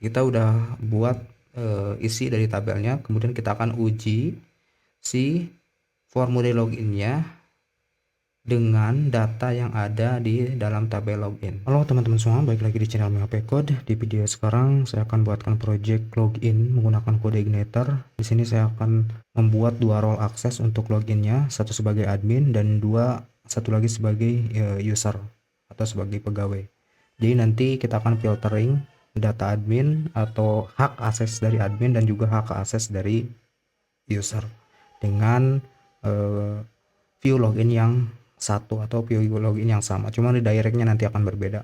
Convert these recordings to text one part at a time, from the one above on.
kita udah buat isi dari tabelnya, kemudian kita akan uji si formulir loginnya dengan data yang ada di dalam tabel login. Halo teman-teman semua, balik lagi di channel MHP Code. Di video sekarang saya akan buatkan project login menggunakan kode Igniter. Di sini saya akan membuat dua role access untuk loginnya, satu sebagai admin dan satu lagi sebagai user atau sebagai pegawai. Jadi nanti kita akan filtering data admin atau hak akses dari admin dan juga hak akses dari user dengan view login yang satu atau view login yang sama, cuma di directnya nanti akan berbeda.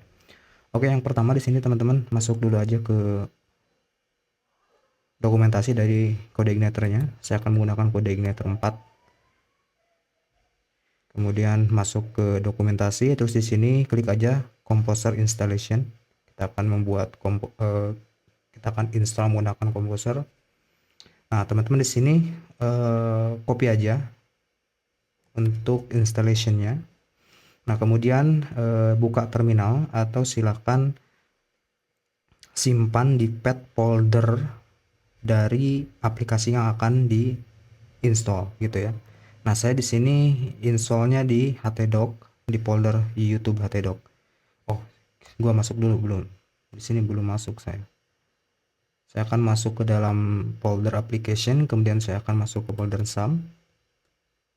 Oke, yang pertama di sini teman-teman masuk dulu aja ke dokumentasi dari kode Igniternya. Saya akan menggunakan kode Igniter 4. Kemudian masuk ke dokumentasi, terus di sini klik aja Composer Installation. Kita akan kita akan install menggunakan Composer. Nah, teman-teman di sini copy aja untuk installationnya. Nah, kemudian buka terminal atau silakan simpan di path folder dari aplikasi yang akan di install gitu ya. Nah, saya di sini installnya di htdoc, di folder YouTube htdoc. Oh, gua masuk dulu belum? Di sini belum masuk saya. Saya akan masuk ke dalam folder application, kemudian saya akan masuk ke folder SAM,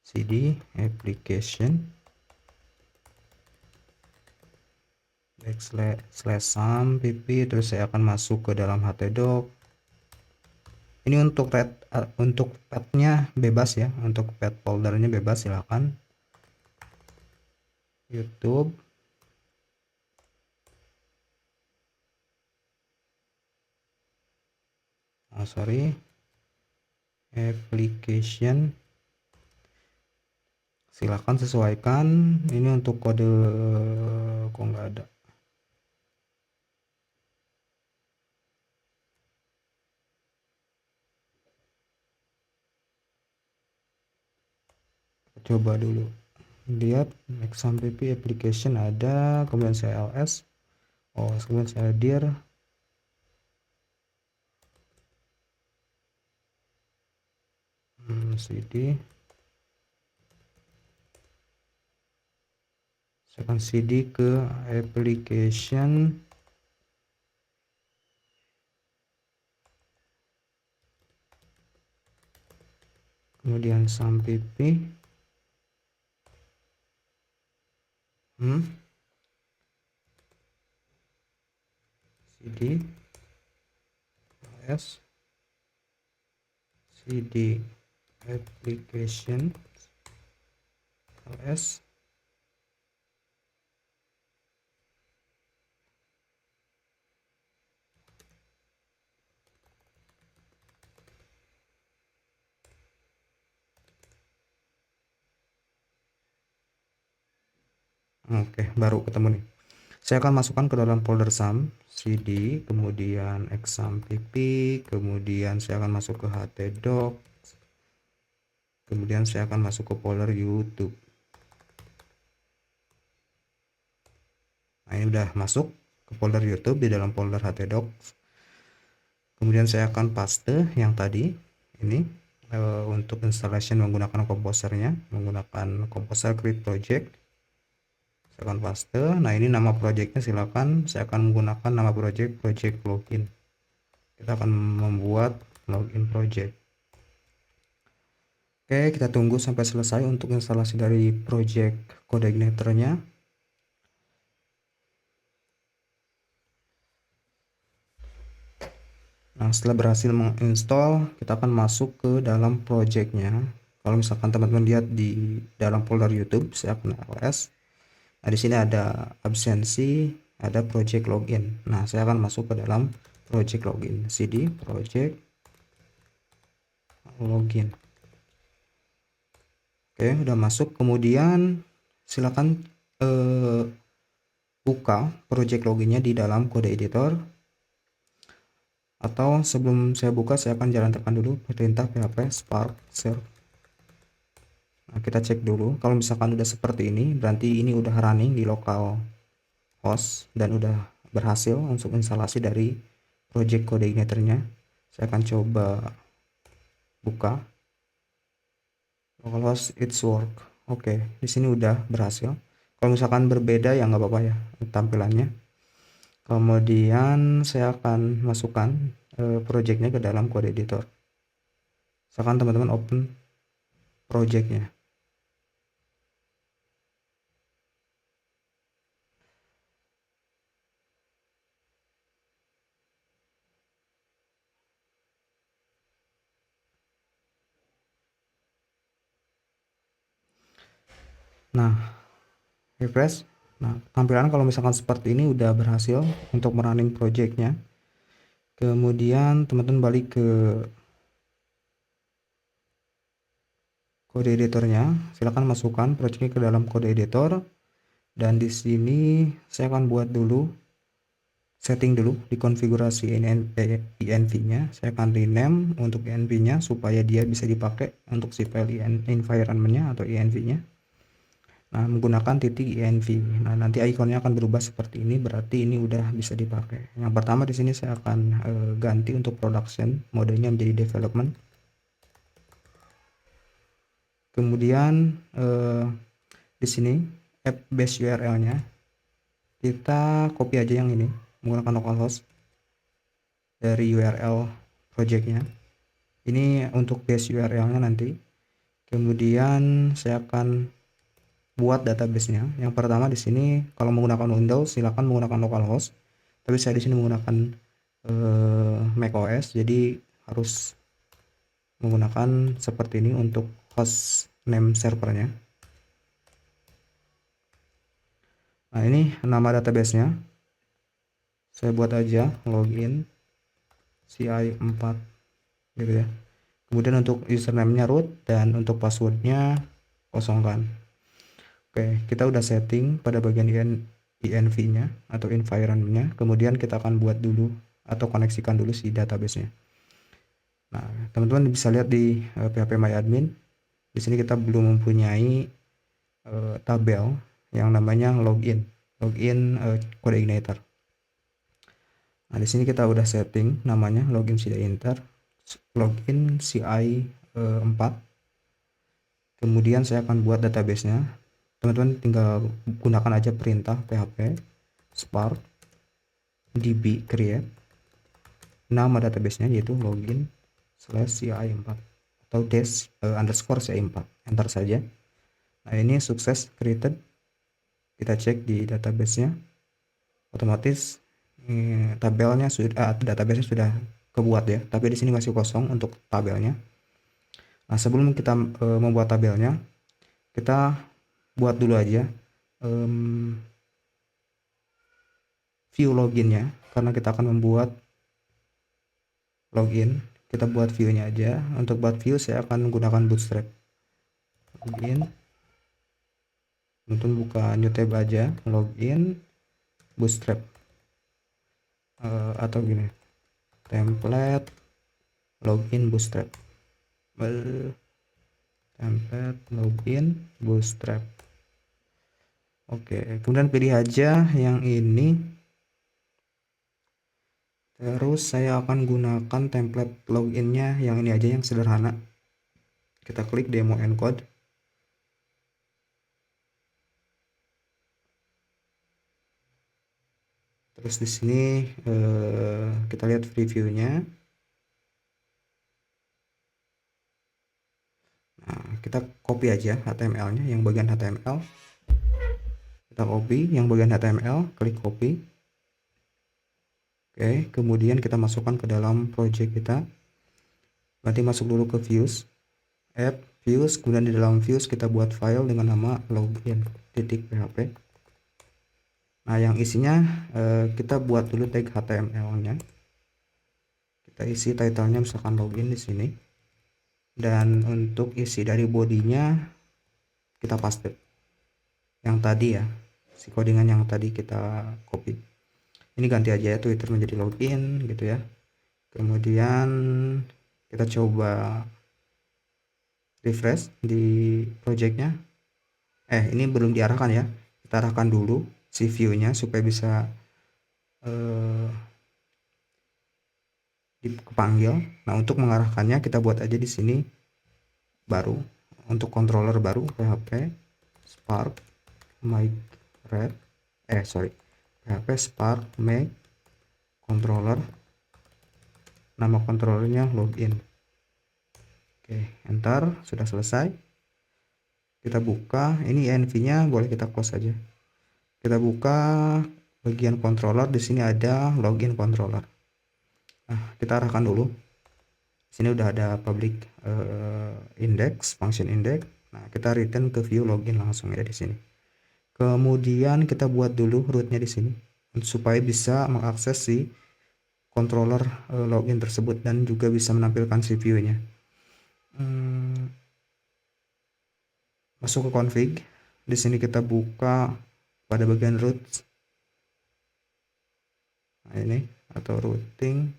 cd application slash SAM pp, terus saya akan masuk ke dalam htdoc. Ini untuk path-nya bebas ya, untuk path foldernya bebas, silahkan YouTube. Application, silahkan sesuaikan. Ini untuk kode kok nggak ada. Coba dulu lihat XAMPP application ada, kemudian CLS, kemudian saya dir, cd, saya akan cd ke application, kemudian XAMPP, cd s cd application ls. Oke, baru ketemu nih. Saya akan masukkan ke dalam folder SAM, cd, kemudian XAMPP, kemudian saya akan masuk ke htdoc, kemudian saya akan masuk ke folder YouTube. Nah, ini udah masuk ke folder YouTube di dalam folder htdoc. Kemudian saya akan paste yang tadi ini untuk installation menggunakan komposernya, menggunakan Composer Create Project. Saya akan paste. Nah, ini nama projectnya, silakan saya akan menggunakan nama project login. Kita akan membuat login project. Oke, kita tunggu sampai selesai untuk instalasi dari project kode Igniternya. Nah, setelah berhasil menginstall, kita akan masuk ke dalam projectnya. Kalau misalkan teman-teman lihat di dalam folder YouTube, saya akan ls. Nah, di sini ada absensi, ada project login. Nah, saya akan masuk ke dalam project login, cd project login. Oke, udah masuk. Kemudian silakan buka project loginnya di dalam kode editor, atau sebelum saya buka saya akan jalan tekan dulu perintah php spark serve. Nah, kita cek dulu. Kalau misalkan udah seperti ini, berarti ini udah running di local host dan udah berhasil untuk instalasi dari project coordinatornya. Saya akan coba buka localhost it's work. Oke, di sini udah berhasil. Kalau misalkan berbeda ya nggak apa-apa ya tampilannya. Kemudian saya akan masukkan projectnya ke dalam code editor. Misalkan teman-teman open projectnya. Nah, refresh. Nah, tampilan kalau misalkan seperti ini udah berhasil untuk merunning projectnya. Kemudian teman-teman balik ke kode editornya, silakan masukkan projectnya ke dalam kode editor. Dan di sini saya akan buat dulu setting dulu di konfigurasi env-nya. Saya akan rename untuk env-nya supaya dia bisa dipakai untuk si file environment-nya atau env-nya. Nah, menggunakan titik env. Nah, nanti ikonnya akan berubah seperti ini, berarti ini udah bisa dipakai. Yang pertama di sini saya akan ganti untuk production, modenya menjadi development. Kemudian di sini app base URL-nya kita copy aja yang ini menggunakan localhost dari URL projectnya. Ini untuk base URL-nya nanti. Kemudian saya akan buat database-nya. Yang pertama di sini kalau menggunakan Windows silakan menggunakan localhost. Tapi saya di sini menggunakan macOS, jadi harus menggunakan seperti ini untuk host name servernya. Nah, ini nama database-nya. Saya buat aja login CI4 gitu ya. Kemudian untuk username-nya root dan untuk password-nya kosongkan. Oke, kita udah setting pada bagian env-nya atau environment-nya. Kemudian kita akan buat dulu atau koneksikan dulu si database-nya. Nah, teman-teman bisa lihat di PHP MyAdmin. Di sini kita belum mempunyai tabel yang namanya login coordinator. Nah, di sini kita udah setting namanya login CI 4. Kemudian saya akan buat database-nya. Teman-teman tinggal gunakan aja perintah php spark db create nama database-nya yaitu login /ci4 atau dash underscore ci4, enter saja. Nah, ini sukses created. Kita cek di database-nya, otomatis tabelnya sudah database-nya sudah kebuat ya, tapi di sini masih kosong untuk tabelnya. Nah, sebelum kita membuat tabelnya, kita buat dulu aja view loginnya, karena kita akan membuat login. Kita buat view-nya aja. Untuk buat view saya akan menggunakan Bootstrap. Login, untuk buka new tab aja, login Bootstrap atau gini, template login Bootstrap, template login Bootstrap. Oke, kemudian pilih aja yang ini. Terus saya akan gunakan template loginnya yang ini aja, yang sederhana. Kita klik demo encode. Terus di sini kita lihat previewnya. Nah, kita copy aja HTML-nya, yang bagian HTML. Kita copy yang bagian HTML, klik copy. Oke, kemudian kita masukkan ke dalam project kita. Nanti masuk dulu ke views, app, views, kemudian di dalam views kita buat file dengan nama login.php. Nah, yang isinya kita buat dulu tag HTML-nya. Kita isi title-nya misalkan login di sini. Dan untuk isi dari bodinya kita paste yang tadi ya, si codingan yang tadi kita copy. Ini ganti aja ya, Twitter menjadi login gitu ya. Kemudian kita coba refresh di projectnya. Ini belum diarahkan ya, kita arahkan dulu si view-nya supaya bisa kepanggil. Nah, untuk mengarahkannya kita buat aja di sini baru, untuk controller baru PHP Spark migrate PHP Spark make controller, nama controllernya login. Oke, enter. Sudah selesai. Kita buka, ini env-nya boleh kita close aja. Kita buka bagian controller, di sini ada login controller. Nah, kita arahkan dulu. Di sini udah ada public index, function index. Nah, kita return ke view login langsung ya di sini. Kemudian kita buat dulu rootnya di sini supaya bisa mengakses si controller login tersebut dan juga bisa menampilkan si view-nya. Masuk ke config. Di sini kita buka pada bagian root. Nah, ini atau routing.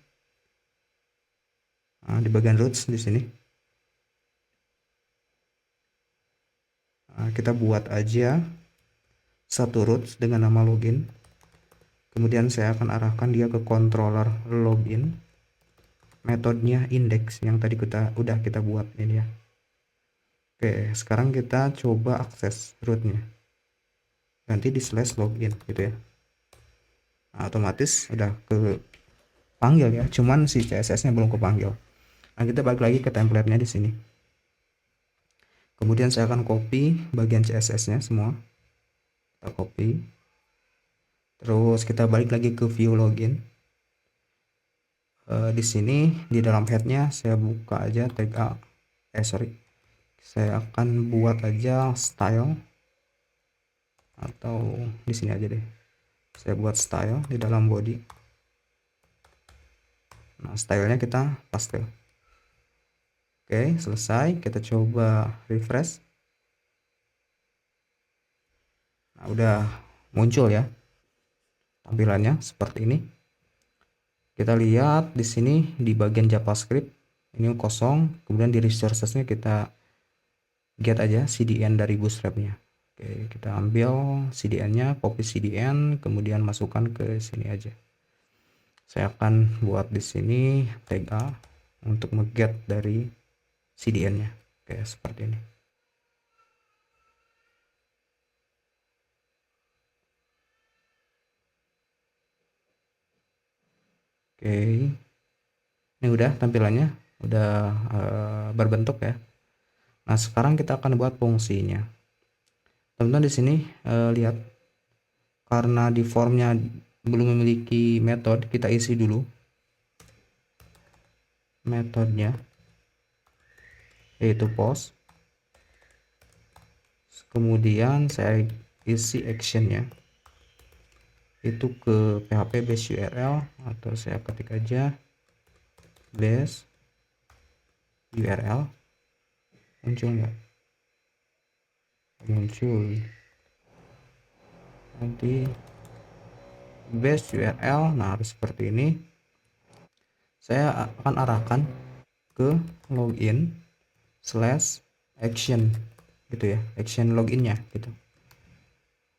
Nah, di bagian roots di sini. Nah, kita buat aja satu roots dengan nama login. Kemudian saya akan arahkan dia ke controller login. Metodenya index yang tadi udah kita buat ini ya. Oke, sekarang kita coba akses rootnya. Nanti di slash login gitu ya. Nah, otomatis udah ke panggil ya, cuman si CSS-nya belum kepanggil. Nah, kita balik lagi ke template-nya di sini. Kemudian saya akan copy bagian CSS-nya semua. Kita copy. Terus kita balik lagi ke view login. Di sini di dalam head-nya saya buka aja tag A. Saya akan buat aja style, atau di sini aja deh. Saya buat style di dalam body. Nah, stylenya kita pastel. Oke, selesai. Kita coba refresh. Nah, udah muncul ya tampilannya seperti ini. Kita lihat di sini di bagian JavaScript ini kosong, kemudian di resources-nya kita get aja CDN dari Bootstrap-nya. Oke, kita ambil CDN-nya, copy CDN, kemudian masukkan ke sini aja. Saya akan buat di sini tag A untuk nge-get dari CDN-nya. Oke, seperti ini. Oke, ini udah tampilannya, udah berbentuk ya. Nah, sekarang kita akan buat fungsinya. Teman-teman di sini lihat, karena di formnya belum memiliki metode, kita isi dulu metodenya, yaitu post. Kemudian saya isi actionnya itu ke PHP base URL, atau saya ketik aja base URL. Muncul nggak? Muncul. Nanti base URL, nah harus seperti ini. Saya akan arahkan ke login slash action gitu ya, action loginnya gitu.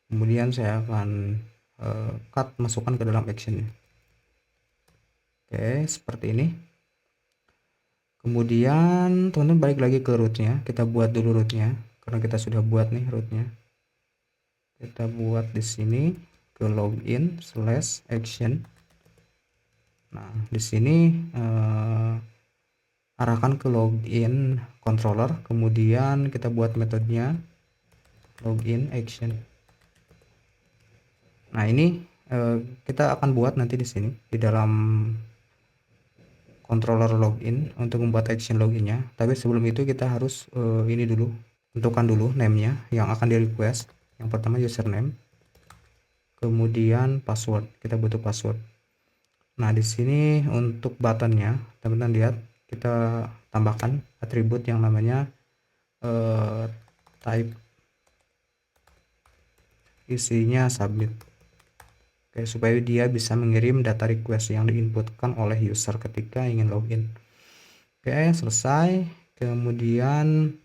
Kemudian saya akan cut, masukkan ke dalam actionnya. Oke, seperti ini. Kemudian teman-teman balik lagi ke rootnya, kita buat dulu rootnya karena kita sudah buat nih rootnya. Kita buat di sini ke login slash action. Nah, di sini arahkan ke login controller, kemudian kita buat metodenya login action. Nah, ini kita akan buat nanti di sini di dalam controller login untuk membuat action loginnya. Tapi sebelum itu kita harus ini dulu, tentukan dulu name-nya yang akan di request. Yang pertama username, kemudian password. Kita butuh password. Nah, di sini untuk buttonnya, teman-teman lihat, kita tambahkan atribut yang namanya type, isinya submit. Oke, supaya dia bisa mengirim data request yang diinputkan oleh user ketika ingin login. Oke, selesai. Kemudian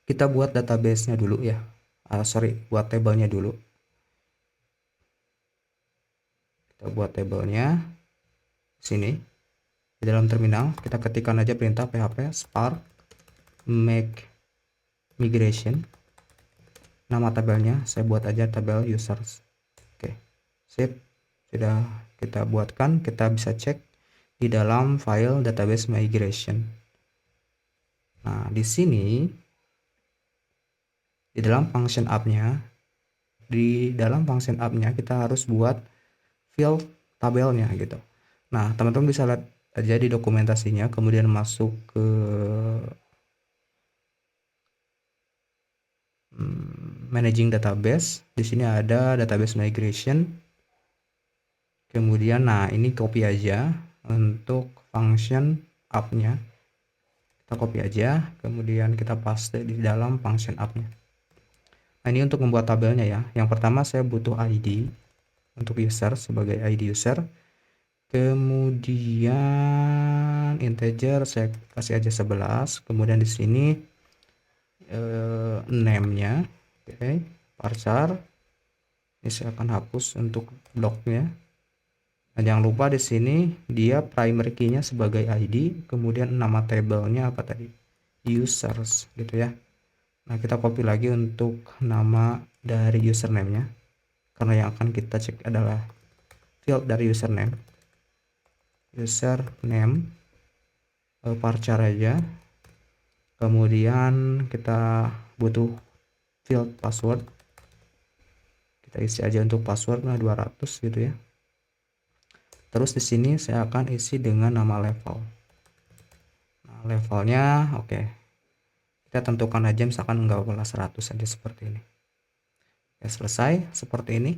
kita buat database-nya dulu ya. Buat tabelnya dulu. Kita buat tabelnya sini. Di dalam terminal kita ketikkan aja perintah php spark make migration. Nama tabelnya saya buat aja tabel users. Oke, sip, sudah kita buatkan. Kita bisa cek di dalam file database migration. Nah, di sini di dalam function app-nya, kita harus buat field tabelnya gitu. Nah, teman-teman bisa lihat aja di dokumentasinya, kemudian masuk ke managing database. Di sini ada database migration. Kemudian nah ini copy aja untuk function app-nya. Kita copy aja, kemudian kita paste di dalam function app-nya. Nah, ini untuk membuat tabelnya ya. Yang pertama saya butuh ID untuk user sebagai ID user. Kemudian integer saya kasih aja 11. Kemudian di sini name-nya, oke, varchar. Ini saya akan hapus untuk bloknya. Nah, jangan lupa di sini dia primary key-nya sebagai ID, kemudian nama tabelnya apa tadi? Users gitu ya. Nah, kita copy lagi untuk nama dari username-nya. Karena yang akan kita cek adalah field dari username. Username varchar aja. Kemudian kita butuh field password. Kita isi aja untuk password 200 gitu ya. Terus di sini saya akan isi dengan nama level. Nah, levelnya oke. Kita tentukan aja misalkan enggak boleh 100 saja seperti ini. Ya, selesai seperti ini.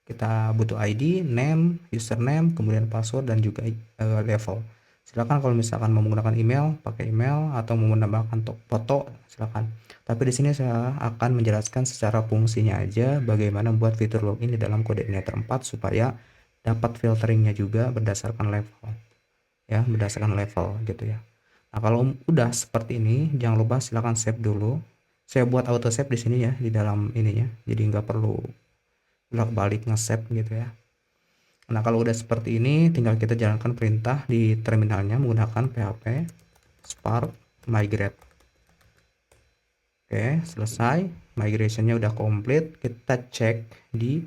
Kita butuh ID, name, username, kemudian password dan juga level. Silakan kalau misalkan mau menggunakan email, pakai email, atau mau menambahkan foto, silakan. Tapi di sini saya akan menjelaskan secara fungsinya aja bagaimana membuat fitur login di dalam Codeinator 4 supaya dapat filteringnya juga berdasarkan level. Ya, berdasarkan level gitu ya. Nah, kalau udah seperti ini, jangan lupa silakan save dulu. Saya buat auto save di sini ya, di dalam ininya. Jadi nggak perlu bolak-balik nge-save gitu ya. Nah, kalau udah seperti ini, tinggal kita jalankan perintah di terminalnya menggunakan php spark migrate. Oke, selesai. Migrationnya udah komplit. Kita cek di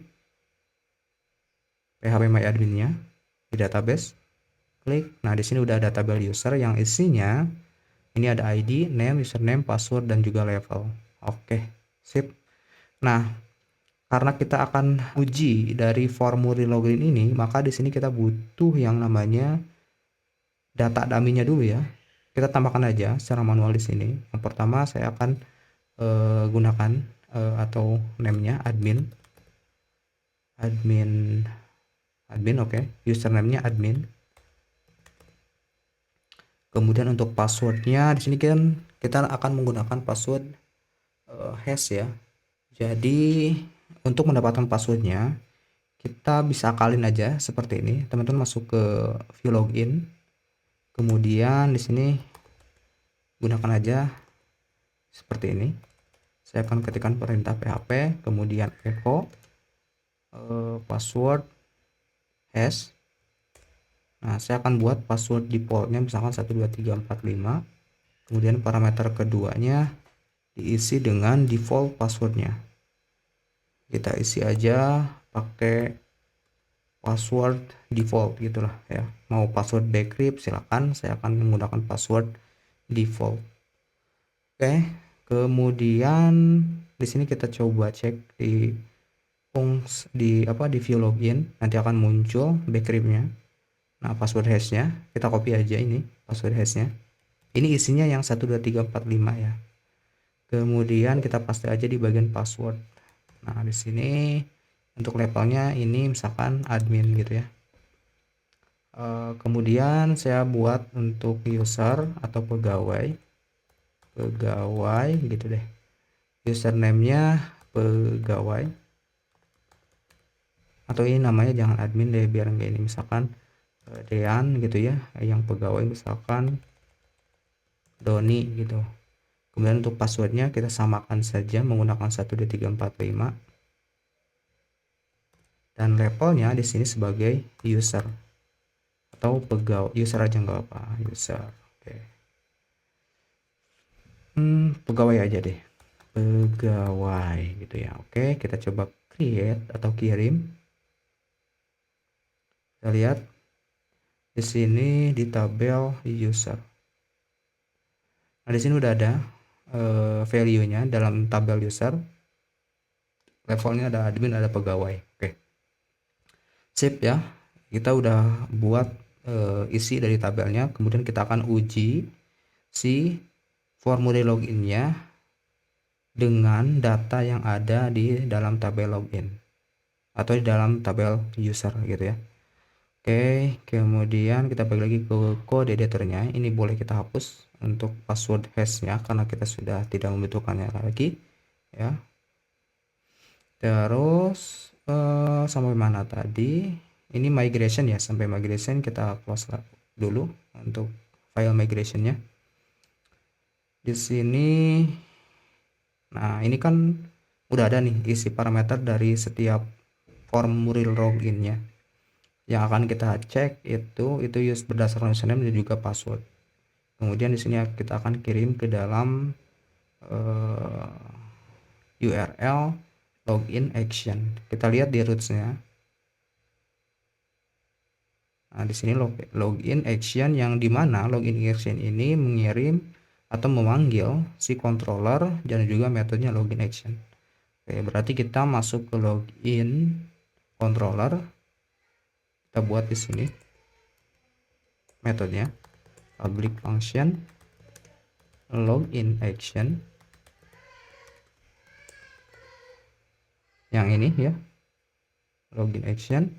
php myadmin-nya di database. Klik. Nah, di sini udah ada tabel user yang isinya ini ada ID, name, username, password dan juga level. Oke, sip. Nah, karena kita akan uji dari formulir login ini, maka di sini kita butuh yang namanya data dummy-nya dulu ya. Kita tambahkan aja secara manual di sini. Yang pertama saya akan gunakan atau name-nya admin, oke. Username-nya admin. Kemudian untuk passwordnya di sini kan kita akan menggunakan password hash ya. Jadi untuk mendapatkan passwordnya kita bisa akalin aja seperti ini. Teman-teman masuk ke view login, kemudian di sini gunakan aja seperti ini. Saya akan ketikkan perintah php, kemudian echo password hash. Nah, saya akan buat password defaultnya misalkan 12345. Kemudian parameter keduanya diisi dengan default passwordnya. Kita isi aja pakai password default gitulah ya. Mau password decrypt silakan, saya akan menggunakan password default. Oke, kemudian di sini kita coba cek di di view login, nanti akan muncul decryptnya. Nah, password hashnya kita copy aja, ini password hashnya. Ini isinya yang 12345 ya. Kemudian kita paste aja di bagian password. Nah, di sini untuk levelnya ini misalkan admin gitu ya. Kemudian saya buat untuk user atau pegawai gitu deh. Username-nya pegawai, atau ini namanya jangan admin deh biar enggak ini, misalkan Dean gitu ya, yang pegawai misalkan Doni gitu. Kemudian untuk passwordnya kita samakan saja menggunakan 12345 dan levelnya di sini sebagai user atau pegawai, user aja nggak apa, user. Oke. Pegawai aja deh, pegawai gitu ya. Oke, kita coba create atau kirim. Kita lihat di sini di tabel user. Nah, di sini udah ada value-nya dalam tabel user. Levelnya ada admin, ada pegawai. Oke. Sip ya. Kita udah buat isi dari tabelnya, kemudian kita akan uji si formulir loginnya dengan data yang ada di dalam tabel login atau di dalam tabel user gitu ya. Oke, kemudian kita balik lagi ke code editornya. Ini boleh kita hapus untuk password hashnya karena kita sudah tidak membutuhkannya lagi ya. Terus sampai mana tadi? Ini migration ya, sampai migration kita close dulu untuk file migrationnya. Di sini, nah ini kan udah ada nih isi parameter dari setiap formulir loginnya. Yang akan kita cek itu berdasarkan username dan juga password. Kemudian di sini kita akan kirim ke dalam URL login action. Kita lihat di rootsnya. Nah, di sini login action, yang dimana login action ini mengirim atau memanggil si controller dan juga metodenya login action. Oke, berarti kita masuk ke login controller. Kita buat di sini metodenya public function login action. Yang ini ya, login action.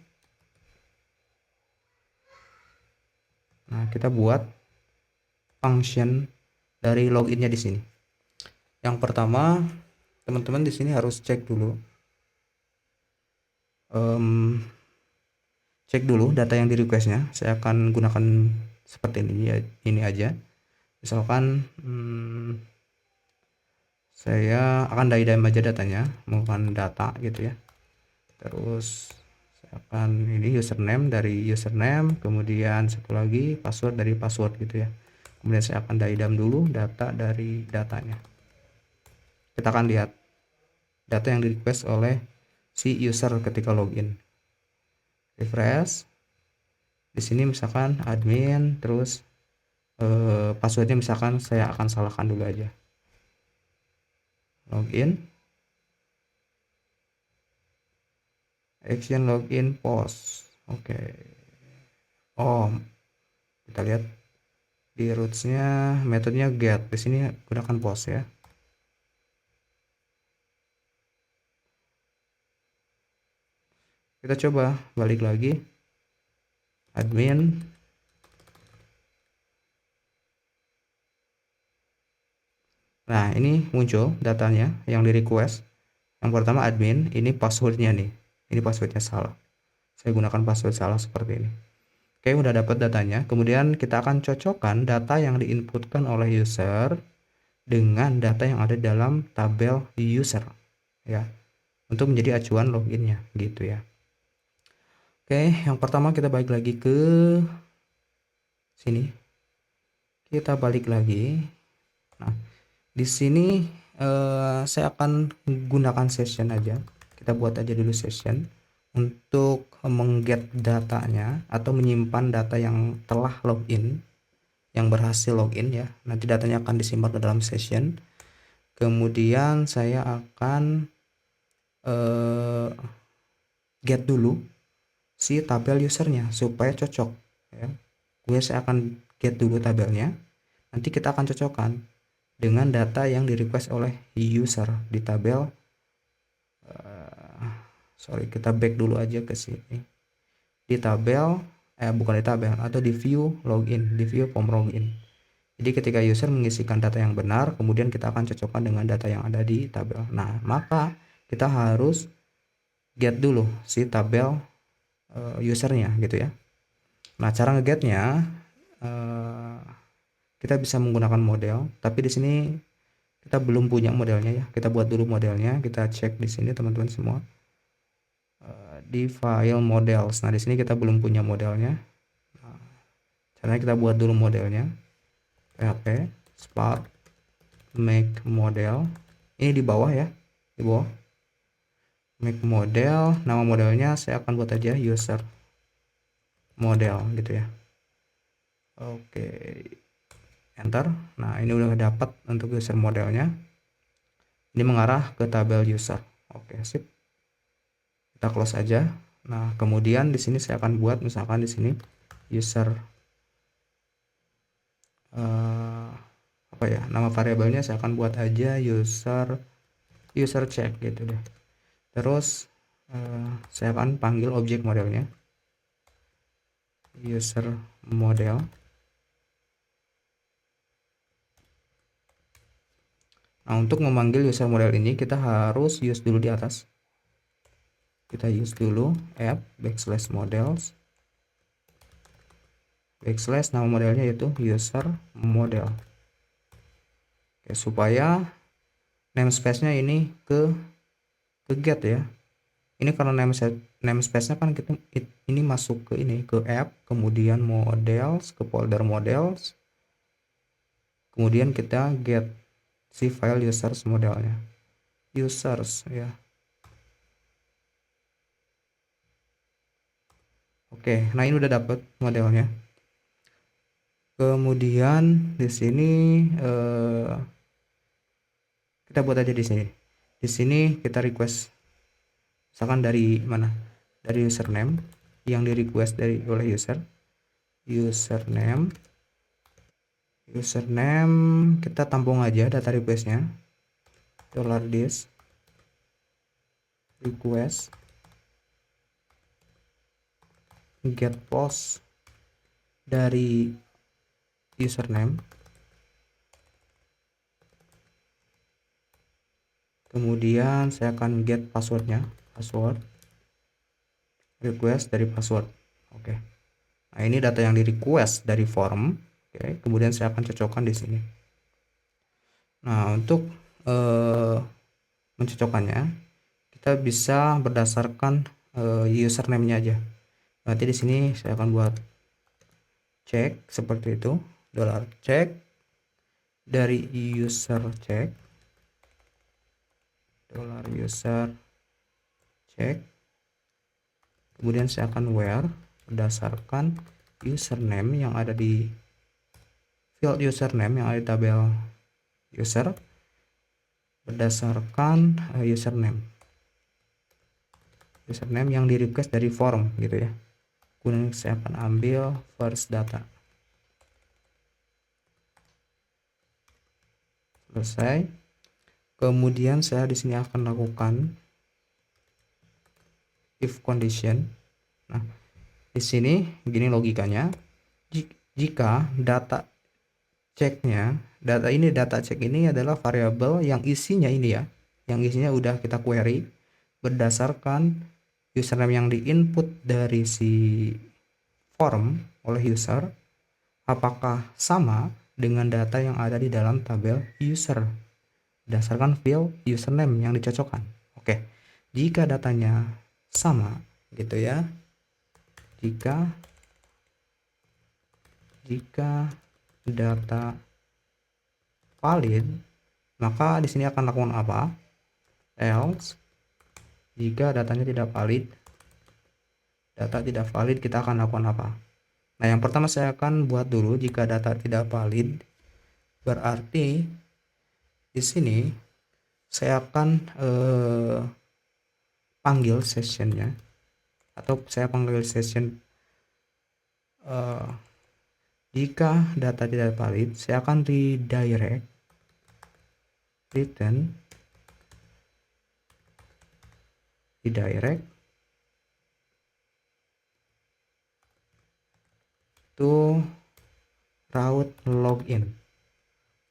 Nah, kita buat function dari loginnya di sini. Yang pertama, teman-teman di sini harus cek dulu, cek dulu data yang di requestnya. Saya akan gunakan seperti ini aja. Misalkan saya akan daidam aja datanya, menggunakan data gitu ya. Terus saya akan ini username dari username, kemudian satu lagi password dari password gitu ya. Kemudian saya akan daidam dulu data dari datanya. Kita akan lihat data yang di request oleh si user ketika login. Refresh. Di sini misalkan admin, terus passwordnya misalkan saya akan salahkan dulu aja. Login. Action login post. Oke. Oh, kita lihat di rootsnya metodenya get. Di sini gunakan post ya. Kita coba balik lagi admin. Nah, ini muncul datanya yang di request. Yang pertama admin, ini passwordnya nih. Ini passwordnya salah. Saya gunakan password salah seperti ini. Oke, udah dapat datanya. Kemudian kita akan cocokkan data yang diinputkan oleh user dengan data yang ada dalam tabel user ya, untuk menjadi acuan loginnya gitu ya. Oke, yang pertama kita balik lagi ke sini. Kita balik lagi. Nah, di sini saya akan gunakan session aja. Kita buat aja dulu session untuk mengget datanya atau menyimpan data yang telah login, yang berhasil login ya. Nanti datanya akan disimpan ke dalam session. Kemudian saya akan get dulu si tabel usernya supaya cocok ya. Kemudian saya akan get dulu tabelnya. Nanti kita akan cocokkan dengan data yang di request oleh user di tabel. Kita back dulu aja ke sini. Di tabel, bukan di tabel, atau di view login, di view form login. Jadi ketika user mengisikan data yang benar, kemudian kita akan cocokkan dengan data yang ada di tabel. Nah, maka kita harus get dulu si tabel usernya gitu ya. Nah, cara ngegetnya kita bisa menggunakan model, tapi di sini kita belum punya modelnya ya. Kita buat dulu modelnya, kita cek di sini teman-teman semua. Di file models. Nah, di sini kita belum punya modelnya. Nah, Caranya kita buat dulu modelnya, php spark make model, ini di bawah ya, di bawah make model. Nama modelnya saya akan buat aja user model gitu ya. Oke, enter. Nah, ini udah dapat untuk user modelnya, ini mengarah ke tabel user. Oke, sip, kita close aja. Nah, kemudian di sini saya akan buat misalkan di sini user apa ya, nama variabelnya saya akan buat aja user check gitu deh. Terus saya akan panggil objek modelnya user model. Nah, untuk memanggil user model ini kita harus use dulu di atas. Kita use dulu app backslash models backslash nama modelnya yaitu user model. Oke, supaya namespace-nya ini ke get ya. Ini karena namespace-nya kan kita ini masuk ke ini, ke app, kemudian models, ke folder models, kemudian kita get si file users modelnya, users ya. Oke, nah ini udah dapet modelnya. Kemudian di sini kita buat aja di sini. Di sini kita request misalkan dari mana? Dari username yang di request oleh username kita tampung aja data requestnya $this request get post dari username, kemudian saya akan get passwordnya, password request dari password. Oke, nah ini data yang di request dari form. Oke, kemudian saya akan cocokkan di sini. Nah, untuk mencocokkannya kita bisa berdasarkan username-nya aja. Nanti di sini saya akan buat cek seperti itu, $check dari user check, $user check, kemudian saya akan where berdasarkan username yang ada di field username yang ada di tabel user, berdasarkan username yang di request dari form gitu ya. Kemudian saya akan ambil first data. Selesai. Kemudian saya di sini akan lakukan if condition. Nah, di sini begini logikanya. Jika data cek ini adalah variabel yang isinya ini ya, yang isinya udah kita query berdasarkan username yang diinput dari si form oleh user, apakah sama dengan data yang ada di dalam tabel user berdasarkan field username yang dicocokkan. Oke, jika datanya sama gitu ya, jika data valid, maka di sini akan lakukan apa? Else, jika datanya tidak valid, kita akan lakukan apa? Nah, yang pertama saya akan buat dulu jika data tidak valid, berarti di sini saya akan panggil sessionnya, atau saya panggil session jika data tidak valid, saya akan redirect return to route login.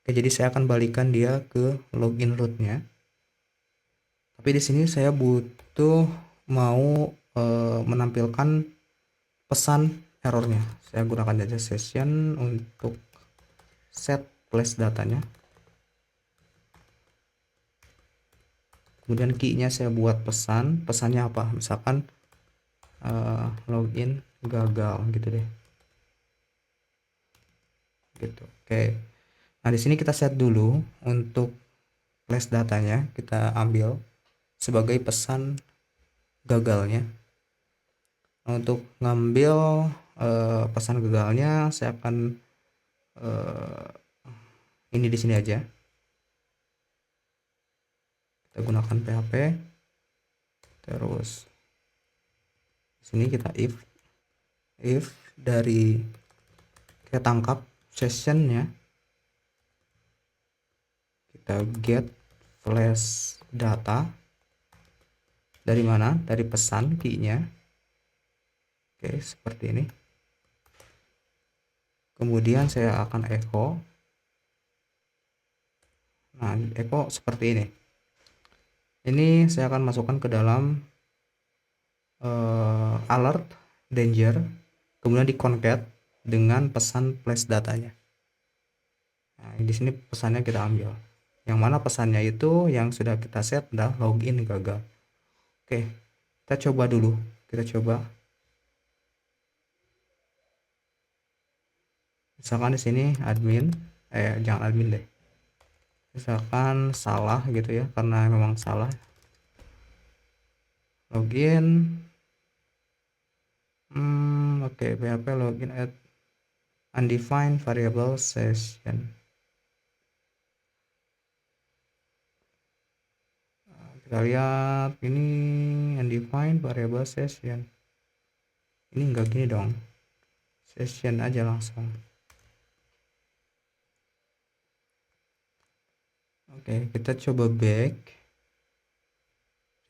Oke, jadi saya akan balikan dia ke login route-nya. Tapi di sini saya butuh mau menampilkan pesan errornya. Saya gunakan aja session untuk set place datanya. Kemudian key-nya saya buat pesannya apa? Misalkan login gagal gitu deh. gitu. Oke. Nah, di sini kita set dulu untuk flash datanya, kita ambil sebagai pesan gagalnya. Nah, untuk ngambil pesan gagalnya saya akan ini di sini aja. Kita gunakan PHP. Terus di sini kita if dari kita tangkap sessionnya, kita get flash data dari mana? Dari pesan key-nya. Oke, seperti ini. Kemudian saya akan echo. Nah, echo seperti ini. Ini saya akan masukkan ke dalam alert danger, kemudian di concat dengan pesan flash datanya. Nah, di sini pesannya kita ambil. Yang mana pesannya itu yang sudah kita set adalah login gagal. Oke, kita coba dulu. Kita coba. Misalkan di sini admin, jangan admin deh. Misalkan salah gitu ya, karena memang salah. Login. Oke, PHP login at undefined variable session. Kita lihat ini undefined variable session. Ini enggak gini dong. Session aja langsung. Oke, kita coba back.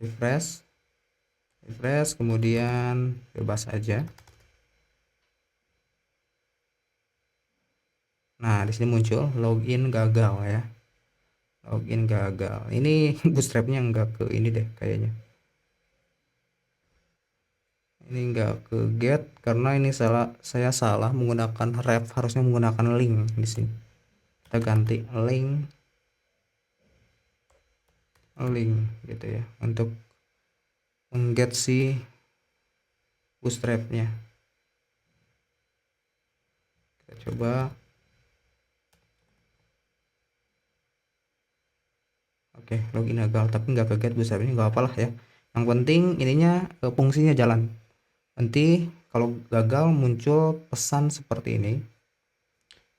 Refresh, kemudian bebas aja. Nah, di sini muncul login gagal ya. Login gagal. Ini bootstrapnya enggak ke ini deh kayaknya. Ini enggak ke get karena ini saya salah menggunakan ref, harusnya menggunakan link di sini. Kita ganti link gitu ya untuk mengget si bootstrapnya. Kita coba. Oke, login gagal tapi nggak ke get bootstrapnya, nggak apalah ya. Yang penting ininya fungsinya jalan. Nanti kalau gagal muncul pesan seperti ini.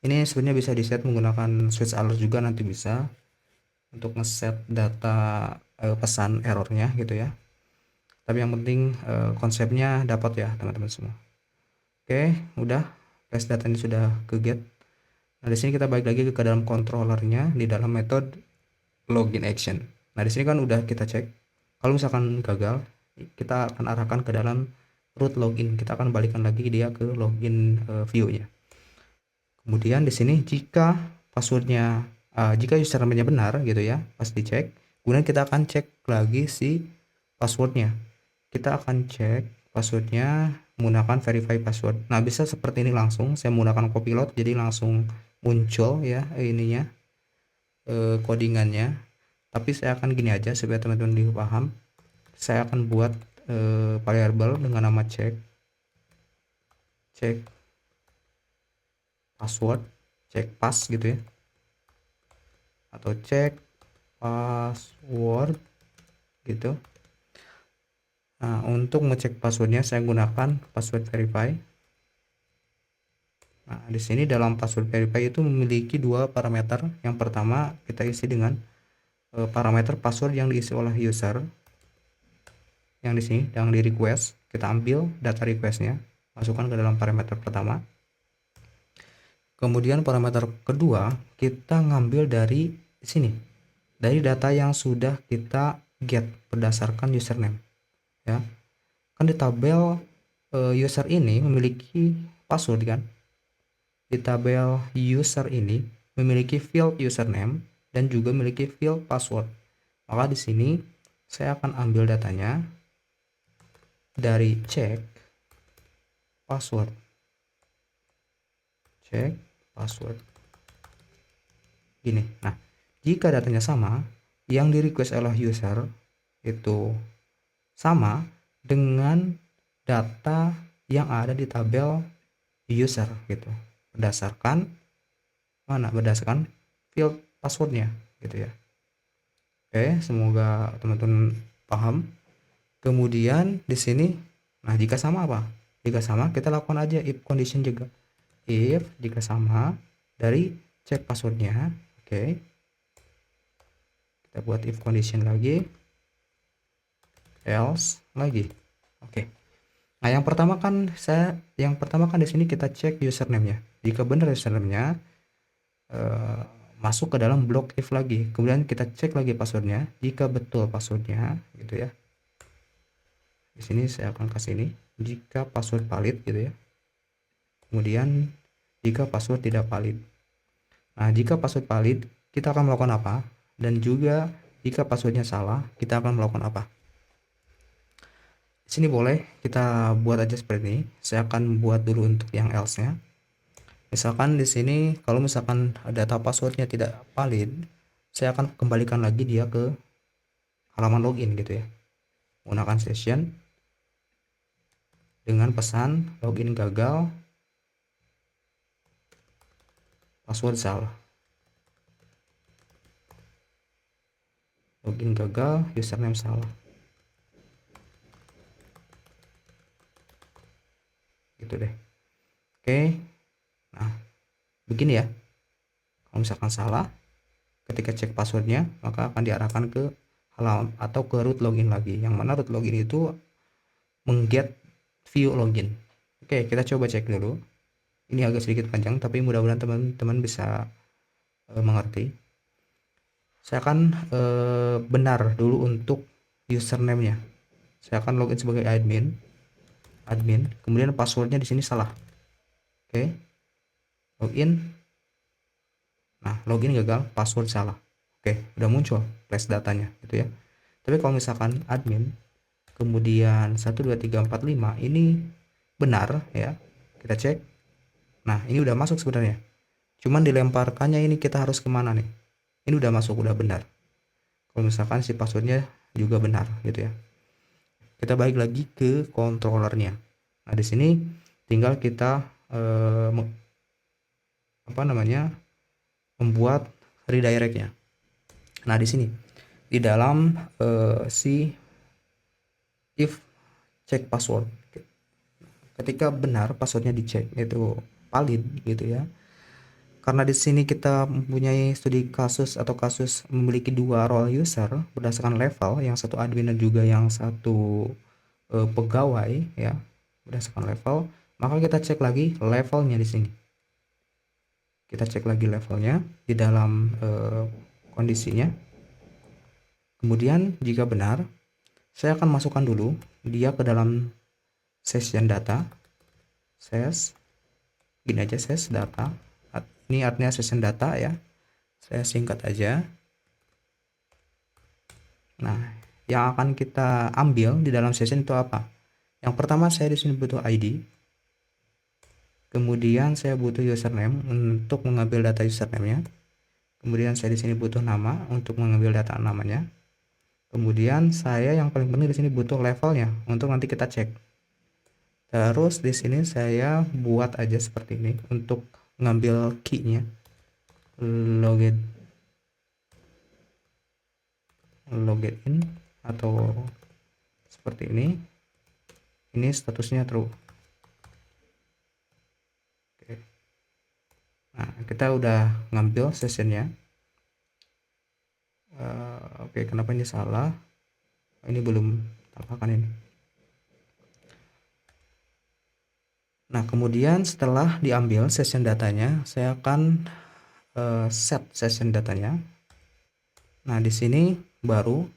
Ini sebenarnya bisa di set menggunakan switch alert juga, nanti bisa untuk ngeset data pesan errornya gitu ya. Tapi yang penting konsepnya dapat ya teman-teman semua. Oke, udah flash data ini sudah ke get. Nah, di sini kita balik lagi ke dalam controllernya di dalam metode login action. Nah, di sini kan udah kita cek. Kalau misalkan gagal, kita akan arahkan ke dalam root login. Kita akan balikan lagi dia ke login view-nya. Kemudian di sini jika passwordnya jika username-nya benar gitu ya, pas dicek, kemudian kita akan cek lagi si passwordnya. Kita akan cek passwordnya menggunakan verify password. Nah, bisa seperti ini langsung. Saya menggunakan copilot jadi langsung muncul ya ininya codingannya. Tapi saya akan gini aja supaya teman-teman paham. Saya akan buat variable dengan nama cek password, cek pass gitu ya, atau cek password gitu. Nah, untuk ngecek passwordnya saya gunakan password verify. Nah, di sini dalam password verify itu memiliki dua parameter. Yang pertama kita isi dengan parameter password yang diisi oleh user. Yang di sini yang di request, kita ambil data requestnya, masukkan ke dalam parameter pertama. Kemudian parameter kedua kita ngambil dari sini, dari data yang sudah kita get berdasarkan username ya. Kan di tabel user ini memiliki password kan. Di tabel user ini memiliki field username dan juga memiliki field password. Maka di sini saya akan ambil datanya dari cek password. Cek password. Gini. Nah, jika datanya sama, yang di request oleh user itu sama dengan data yang ada di tabel user gitu, berdasarkan mana? Berdasarkan field passwordnya gitu ya. Oke, semoga teman-teman paham. Kemudian di sini, nah jika sama apa? Jika sama kita lakukan aja if condition juga. If jika sama dari cek passwordnya. Oke, kita buat if condition lagi, else lagi. Oke. Nah yang pertama kan di sini kita cek username-nya. Jika benar username-nya, eh, masuk ke dalam blok if lagi. Kemudian kita cek lagi passwordnya. Jika betul passwordnya, gitu ya. Di sini saya akan kasih ini. Jika password valid, gitu ya. Kemudian jika password tidak valid. Nah, jika password valid, kita akan melakukan apa? Dan juga jika passwordnya salah, kita akan melakukan apa? Di sini boleh kita buat aja seperti ini. Saya akan buat dulu untuk yang else-nya. Misalkan di sini kalau misalkan data passwordnya tidak valid, saya akan kembalikan lagi dia ke halaman login gitu ya. Menggunakan session dengan pesan login gagal, password salah. Login gagal, username salah. Gitu deh. Oke. Nah, begini ya. Kalau misalkan salah, ketika cek passwordnya, maka akan diarahkan ke halaman atau ke root login lagi. Yang mana root login itu mengget view login. Oke, kita coba cek dulu. Ini agak sedikit panjang, tapi mudah-mudahan teman-teman bisa mengerti. Saya akan benar dulu untuk username-nya. Saya akan login sebagai admin, kemudian passwordnya di sini salah. Oke, login. Nah, login gagal, password salah. Oke, udah muncul flash datanya, gitu ya. Tapi kalau misalkan admin, kemudian 12345 ini benar ya, kita cek. Nah, ini udah masuk sebenarnya. Cuman dilemparkannya ini kita harus kemana nih? Ini udah masuk, udah benar. Kalau misalkan si passwordnya juga benar, gitu ya. Kita balik lagi ke controllernya. Nah, di sini tinggal kita membuat redirectnya. Nah, di sini di dalam si if check password, ketika benar passwordnya dicek itu valid gitu ya. Karena di sini kita mempunyai studi kasus atau kasus memiliki dua role user berdasarkan level, yang satu admin dan juga yang satu pegawai ya, berdasarkan level, maka kita cek lagi levelnya di sini. Kita cek lagi levelnya di dalam kondisinya. Kemudian jika benar, saya akan masukkan dulu dia ke dalam session data. Gini aja, ses data. Ini artinya session data ya. Saya singkat aja. Nah, yang akan kita ambil di dalam session itu apa? Yang pertama saya di sini butuh ID. Kemudian saya butuh username untuk mengambil data username-nya. Kemudian saya di sini butuh nama untuk mengambil data namanya. Kemudian saya yang paling penting di sini butuh levelnya untuk nanti kita cek. Terus di sini saya buat aja seperti ini untuk ngambil key-nya. Login atau seperti ini. Ini statusnya true. Oke. Nah, kita udah ngambil sessionnya. Oke, kenapa ini salah? Ini belum tambahkan ini. Nah, kemudian setelah diambil session datanya, saya akan set session datanya. Nah, di sini baru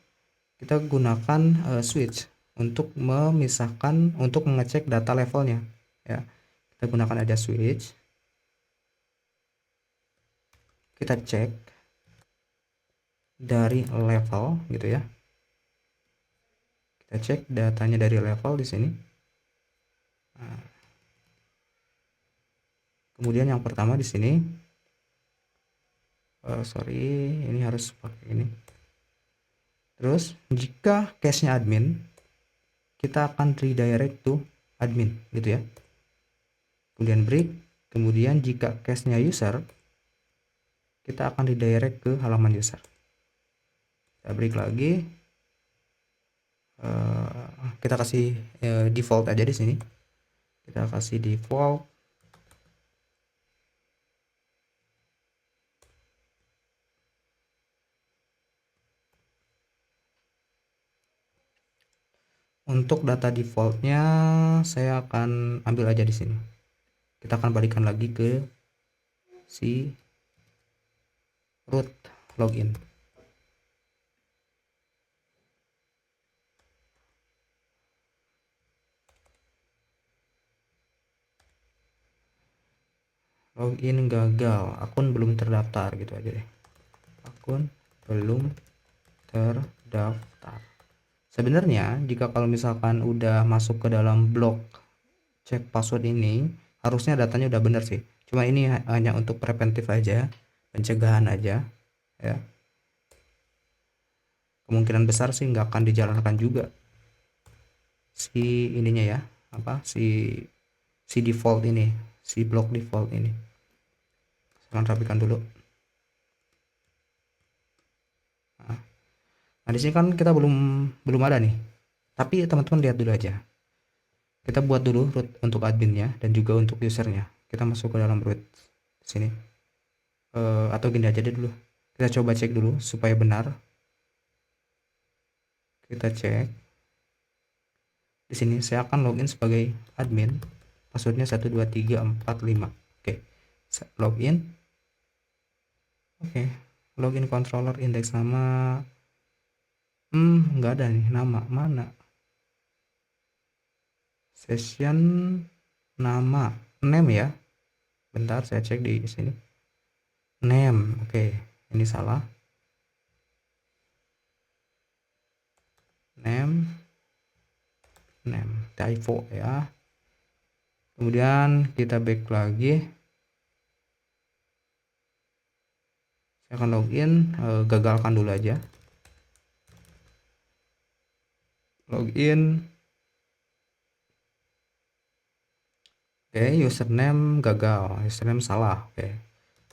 kita gunakan switch untuk memisahkan, untuk mengecek data levelnya ya. Kita gunakan aja switch. Kita cek dari level gitu ya. Kita cek datanya dari level di sini. Nah, kemudian yang pertama di sini, sorry, ini harus pakai ini. Terus jika cache-nya admin, kita akan redirect to admin gitu ya. Kemudian break. Kemudian jika cache-nya user, kita akan redirect ke halaman user. Kita break lagi, kita kasih default aja di sini. Kita kasih default. Untuk data defaultnya saya akan ambil aja di sini. Kita akan balikan lagi ke si root login. Login gagal, akun belum terdaftar, gitu aja deh. Akun belum terdaftar. Sebenarnya jika kalau misalkan udah masuk ke dalam blok cek password ini, harusnya datanya udah bener sih. Cuma ini hanya untuk preventif aja, pencegahan aja ya. Kemungkinan besar sih nggak akan dijalankan juga si ininya ya, apa si default ini, si blok default ini. Saya akan rapikan dulu. Nah, di sini kan kita belum ada nih. Tapi teman-teman lihat dulu aja. Kita buat dulu root untuk adminnya dan juga untuk usernya. Kita masuk ke dalam root sini. Atau gini aja deh dulu. Kita coba cek dulu supaya benar. Kita cek. Di sini saya akan login sebagai admin. Passwordnya 12345. Oke. Login. Oke. Login controller index nama. Nggak ada nih nama. Mana? Session nama. Name ya. Bentar saya cek di sini. Name. Oke. Ini salah. Name typo ya. Kemudian kita back lagi, saya akan login, gagalkan dulu aja login. Oke, username gagal, username salah. Oke,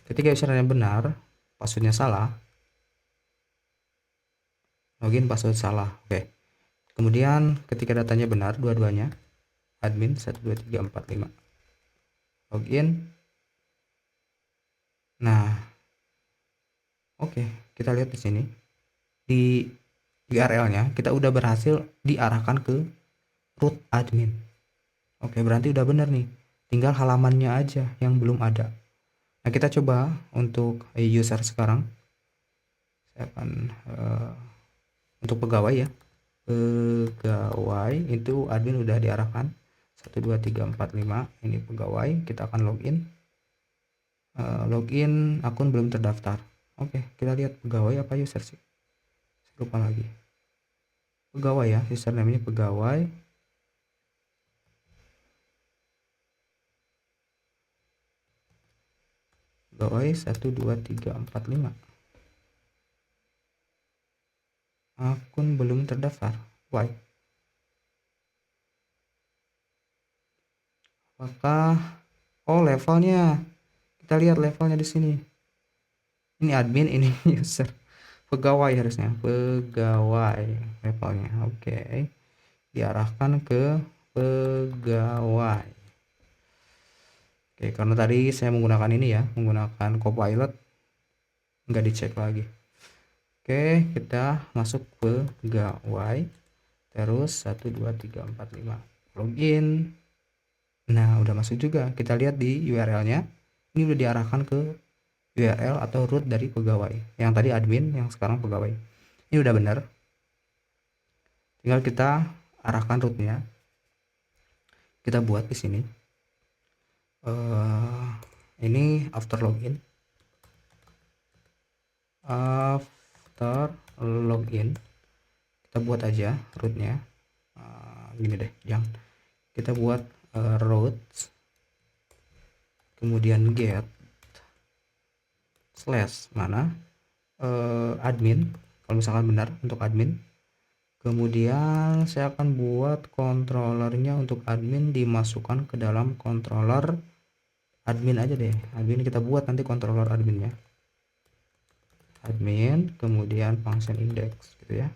ketika username benar, passwordnya salah, login password salah. Oke, kemudian ketika datanya benar dua-duanya, admin 12345, login. Nah, oke, kita lihat di sini di URL-nya kita udah berhasil diarahkan ke root admin. Oke, berarti udah bener nih, tinggal halamannya aja yang belum ada. Nah, kita coba untuk user sekarang. Saya akan untuk pegawai ya, pegawai itu admin udah diarahkan 12345. Ini pegawai, kita akan login. Login akun belum terdaftar. Oke, kita lihat pegawai apa user sih, saya lupa lagi. Pegawai ya, username ini pegawai. Pegawai 12345. Akun belum terdaftar. Why? Apakah levelnya? Kita lihat levelnya di sini. Ini admin, ini user. Pegawai harusnya, pegawai levelnya. Oke. Diarahkan ke pegawai. Oke, karena tadi saya menggunakan ini ya, menggunakan Copilot, nggak dicek lagi. Oke, kita masuk pegawai, terus 12345 login. Nah, udah masuk juga. Kita lihat di URL-nya, ini udah diarahkan ke URL atau root dari pegawai. Yang tadi admin, yang sekarang pegawai. Ini udah benar. Tinggal kita arahkan rootnya. Kita buat di sini. Ini after login. After login, kita buat aja rootnya. Gini deh, yang kita buat root, kemudian get slash mana admin kalau misalkan benar untuk admin. Kemudian saya akan buat controllernya untuk admin dimasukkan ke dalam controller admin aja deh. Admin kita buat nanti controller adminnya. admin, kemudian function index gitu ya.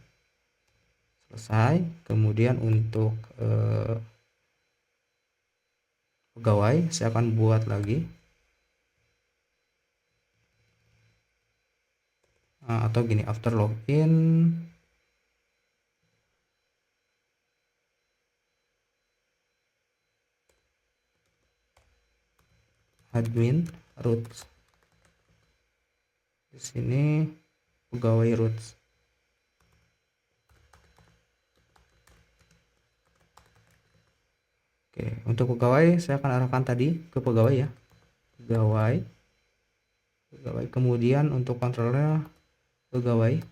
Selesai. Kemudian untuk pegawai saya akan buat lagi atau gini, after login admin roots, di sini pegawai roots. Oke, untuk pegawai saya akan arahkan tadi ke pegawai ya, pegawai, kemudian untuk kontrolnya pegawai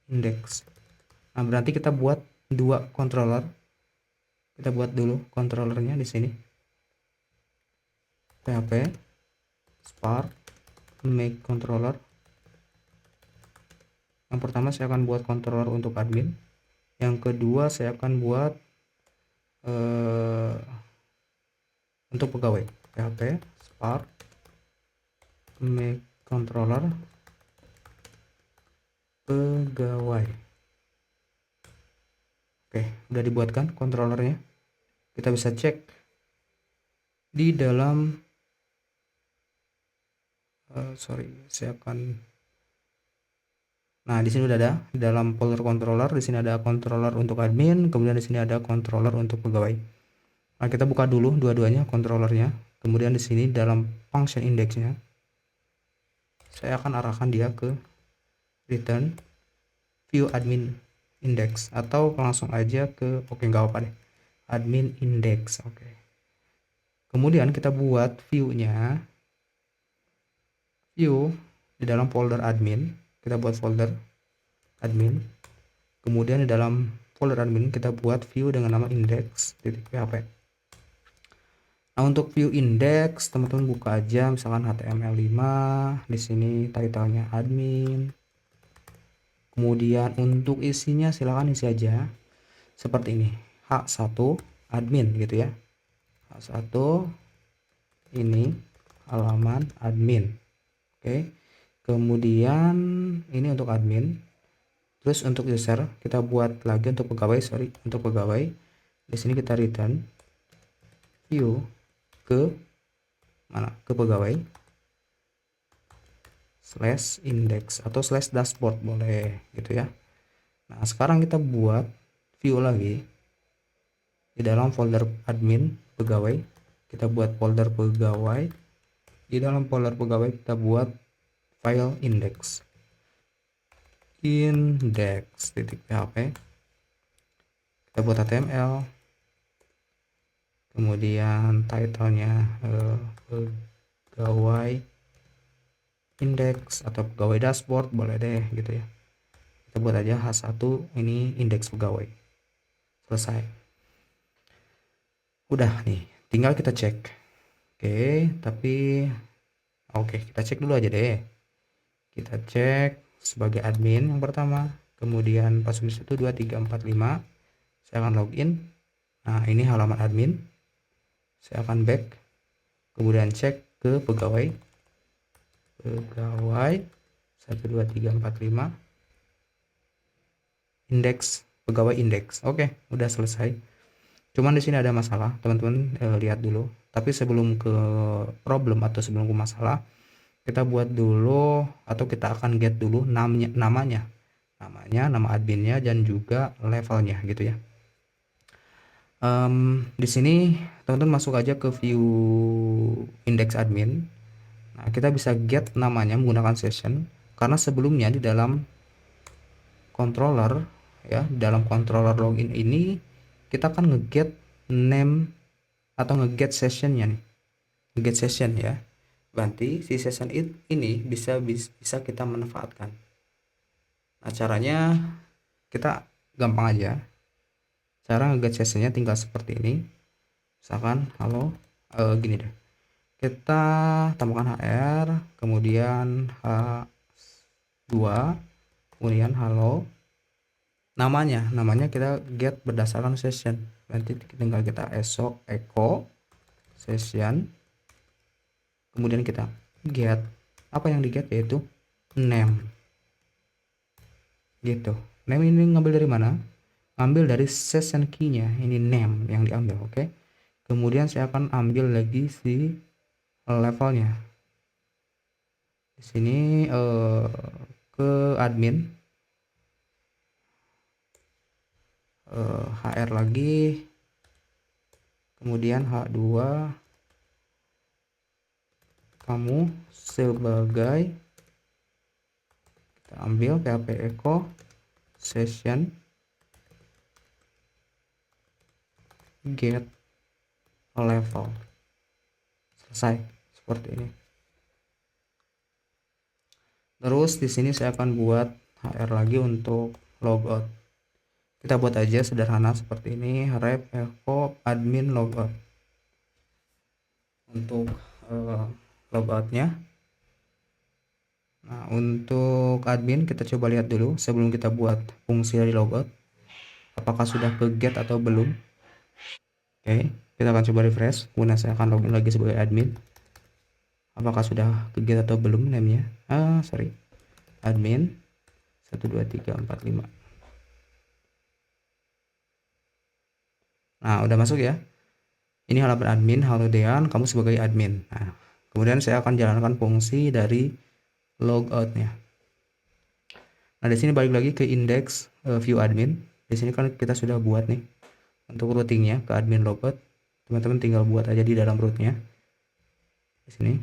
index. Nah, berarti kita buat dua controller. Kita buat dulu controllernya di sini. PHP spark make controller. Yang pertama saya akan buat controller untuk admin. Yang kedua saya akan buat untuk pegawai. PHP spark make controller pegawai. Oke, udah dibuatkan controllernya. Kita bisa cek di dalam saya akan. Nah, di sini udah ada di dalam folder controller. Di sini ada controller untuk admin, kemudian di sini ada controller untuk pegawai. Nah, kita buka dulu dua-duanya controllernya. Kemudian di sini dalam function indexnya saya akan arahkan dia ke return view admin index, atau langsung aja ke nggak apa deh, admin index. Oke. Kemudian kita buat view-nya, view di dalam folder admin. Kita buat folder admin, kemudian di dalam folder admin kita buat view dengan nama index.php. Nah, untuk view index teman-teman buka aja misalkan HTML5, di sini title-nya admin. Kemudian untuk isinya silahkan isi aja seperti ini, H1 admin gitu ya. H1 ini halaman admin. Oke. Kemudian ini untuk admin. Terus untuk user kita buat lagi untuk pegawai, untuk pegawai. Di sini kita return view ke mana? Ke pegawai slash index atau slash dashboard boleh gitu ya. Nah, sekarang kita buat view lagi di dalam folder admin pegawai. Kita buat folder pegawai. Di dalam folder pegawai kita buat file index.php. Kita buat HTML, kemudian title-nya pegawai index atau pegawai dashboard boleh deh gitu ya. Kita buat aja H1 ini indeks pegawai. Selesai. Udah nih, tinggal kita cek. Oke, kita cek dulu aja deh. Kita cek sebagai admin yang pertama, kemudian password 1 2 3 4 5. Saya akan login. Nah, ini halaman admin. Saya akan back, kemudian cek ke pegawai 1 2 3 4 5 indeks, pegawai indeks. Oke, udah selesai. Cuman di sini ada masalah, teman-teman lihat dulu. Tapi sebelum ke problem atau sebelum ke masalah, kita buat dulu atau kita akan get dulu namanya, nama adminnya dan juga levelnya gitu ya. Di sini teman-teman masuk aja ke view index admin. Nah, kita bisa get namanya menggunakan session, karena sebelumnya di dalam controller ya, dalam controller login ini kita akan ngeget name atau ngeget sessionnya nih, ngeget session ya. Berarti si session ini bisa kita manfaatkan. Nah, caranya kita gampang aja. Cara ngeget sessionnya tinggal seperti ini. Misalkan halo, gini deh. Kita tambahkan HR, kemudian H2, kemudian halo. Namanya kita get berdasarkan session. Nanti tinggal kita echo session, kemudian kita get apa yang di get yaitu name gitu. Name ini ngambil dari mana? Ambil dari session key-nya, ini name yang diambil. Oke, kemudian saya akan ambil lagi si levelnya di sini, ke admin, HR lagi, kemudian H2 kamu sebagai, kita ambil PHP echo session get level. Selesai seperti ini. Terus di sini saya akan buat HR lagi untuk logout. Kita buat aja sederhana seperti ini, rep echo admin logout. Untuk logoutnya, nah untuk admin kita coba lihat dulu sebelum kita buat fungsi dari logout, apakah sudah ke get atau belum. Oke, kita akan coba refresh, kemudian saya akan login lagi sebagai admin. Apakah sudah ke get atau belum namanya? Sorry, admin 12345. Nah udah masuk ya. Ini halaman admin. Halo Dean, kamu sebagai admin. Nah, kemudian saya akan jalankan fungsi dari logoutnya. Nah, di sini balik lagi ke index view admin. Di sini kan kita sudah buat nih untuk routingnya ke admin logout. Teman-teman tinggal buat aja di dalam rootnya. Di sini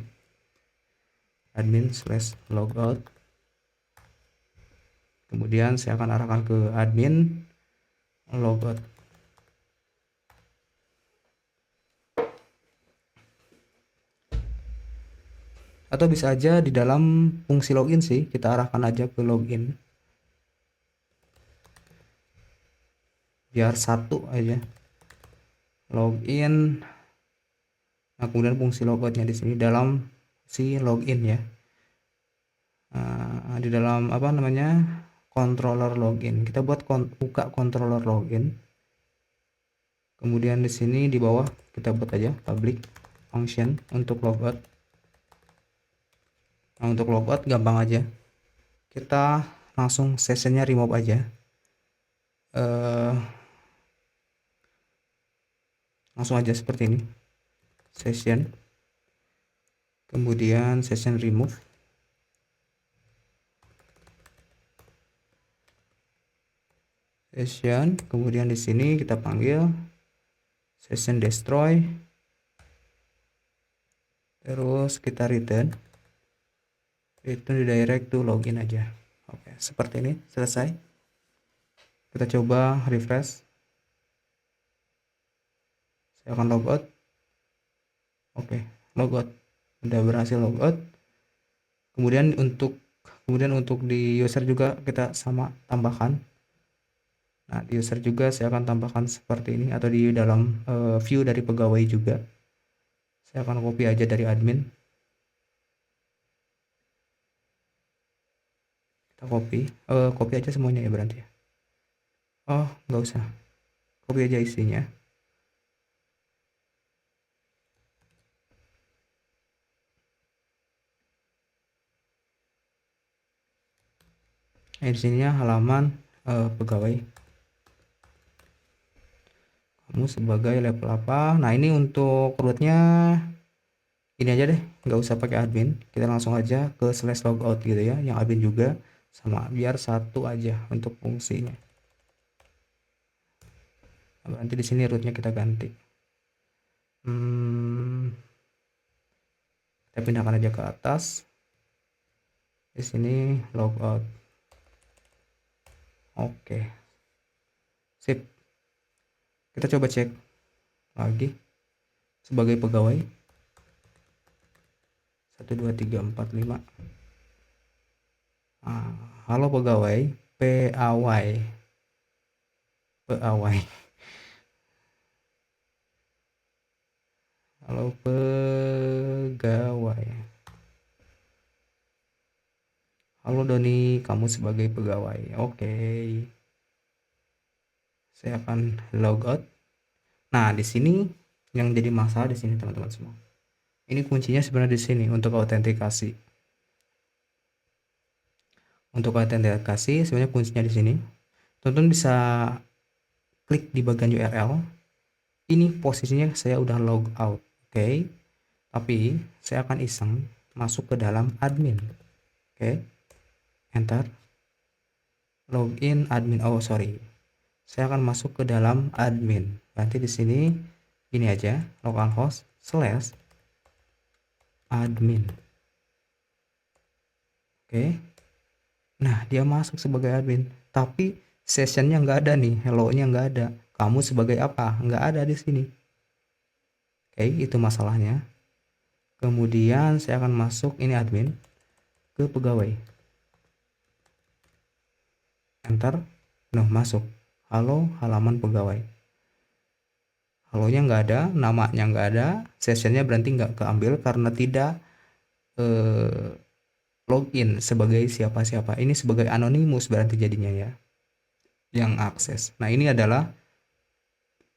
admin/logout. Kemudian saya akan arahkan ke admin logout. Atau bisa aja di dalam fungsi login sih, kita arahkan aja ke login. Biar satu aja. Login. Nah, kemudian fungsi logoutnya di sini dalam si login ya. Di dalam apa namanya, controller login. Kita buat buka controller login. Kemudian di sini di bawah kita buat aja public function untuk logout. Nah, untuk logout gampang aja. Kita langsung sessionnya remove aja. Langsung aja seperti ini. Session. Kemudian session remove. Session, kemudian di sini kita panggil session destroy, terus kita return redirect to login aja. Oke, seperti ini selesai. Kita coba refresh. Saya akan logout. Oke, logout, udah berhasil logout. Kemudian untuk di user juga kita sama tambahkan. Nah, di user juga saya akan tambahkan seperti ini, atau di dalam view dari pegawai juga. Saya akan copy aja dari admin. Kita copy aja semuanya ya berarti ya. Oh, nggak usah. Copy aja isinya. Di sininya halaman pegawai. Kamu sebagai level apa? Nah, ini untuk rootnya ini aja deh, nggak usah pakai admin. Kita langsung aja ke /logout gitu ya, yang admin juga sama, biar satu aja untuk fungsinya. Nah, nanti di sini rootnya kita ganti. Kita pindahkan aja ke atas. Di sini logout. Oke, sip. Kita coba cek lagi sebagai pegawai 12345. Halo pegawai, PAWai. Halo pegawai. Halo Doni, kamu sebagai pegawai. Oke. Saya akan logout. Nah, di sini yang jadi masalah di sini teman-teman semua. Ini kuncinya sebenarnya di sini untuk autentikasi. Untuk autentikasi sebenarnya kuncinya di sini. Teman-teman bisa klik di bagian URL. Ini posisinya saya udah log out, oke. Tapi saya akan iseng masuk ke dalam admin, oke. Enter, login admin. Oh sorry, saya akan masuk ke dalam admin. Nanti di sini ini aja, localhost slash admin, oke. Nah dia masuk sebagai admin, tapi sessionnya nggak ada nih, hello-nya nggak ada. Kamu sebagai apa? Nggak ada di sini. Oke, itu masalahnya. Kemudian saya akan masuk ini admin ke pegawai. Enter. Nah, masuk. Halo, halaman pegawai. Halonya nggak ada, namanya nggak ada, sessionnya berarti nggak keambil karena tidak eh, login sebagai siapa-siapa. Ini sebagai anonimus berarti jadinya ya, yang akses. Nah, ini adalah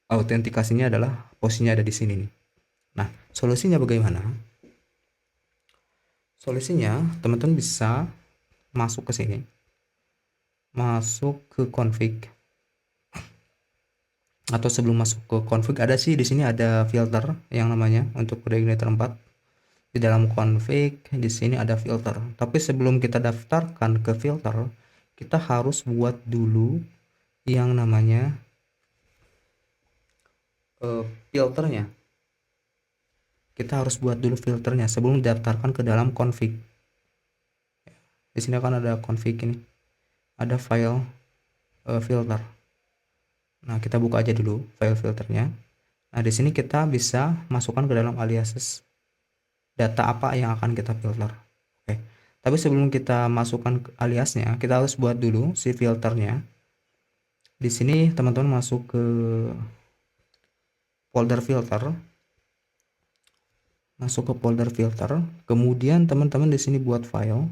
autentikasinya adalah posisinya ada di sini nih. Nah, solusinya bagaimana? Solusinya teman-teman bisa masuk ke sini, masuk ke config, atau sebelum masuk ke config ada sih di sini ada filter yang namanya untuk Reigniter 4. Di dalam config di sini ada filter. Tapi sebelum kita daftarkan ke filter, kita harus buat dulu yang namanya filternya. Kita harus buat dulu filternya sebelum didaftarkan ke dalam config. Di sini akan ada config ini. Ada file filter. Nah, kita buka aja dulu file filternya. Nah, di sini kita bisa masukkan ke dalam aliases data apa yang akan kita filter. Oke. Tapi sebelum kita masukkan aliasnya, kita harus buat dulu si filternya. Di sini teman-teman masuk ke folder filter, kemudian teman-teman di sini buat file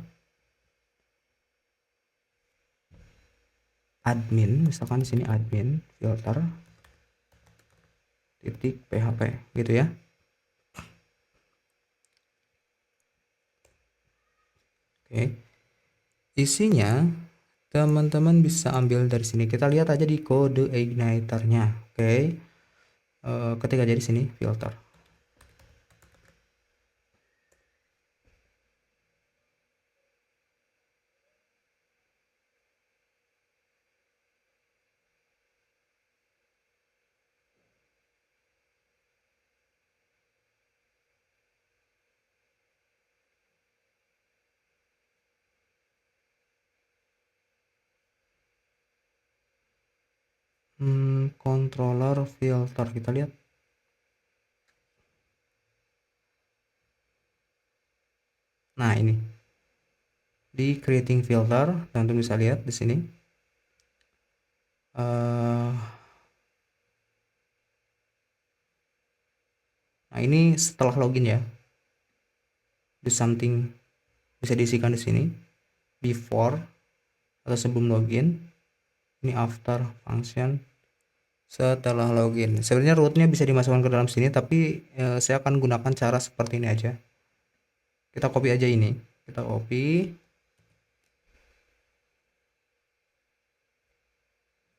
admin, misalkan di sini admin filter titik php gitu ya. Oke, isinya teman-teman bisa ambil dari sini. Kita lihat aja di kode igniternya. Oke, ketik aja di sini filter. Controller filter, kita lihat. Nah, ini di creating filter, teman-teman bisa lihat di sini. Nah, ini setelah login ya. Do something bisa diisikan di sini. Before atau sebelum login. Ini after function setelah login. Sebenarnya rootnya bisa dimasukkan ke dalam sini, tapi saya akan gunakan cara seperti ini aja. Kita copy aja ini. Kita copy.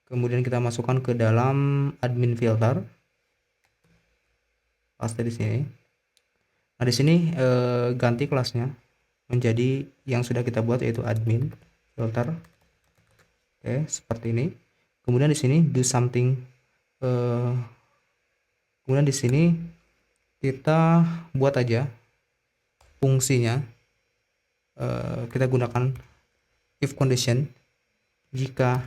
Kemudian kita masukkan ke dalam admin filter. Paste di sini. Nah, di sini ganti kelasnya menjadi yang sudah kita buat, yaitu admin filter. Oke, seperti ini. Kemudian di sini do something. Kemudian di sini kita buat aja fungsinya. Kita gunakan if condition jika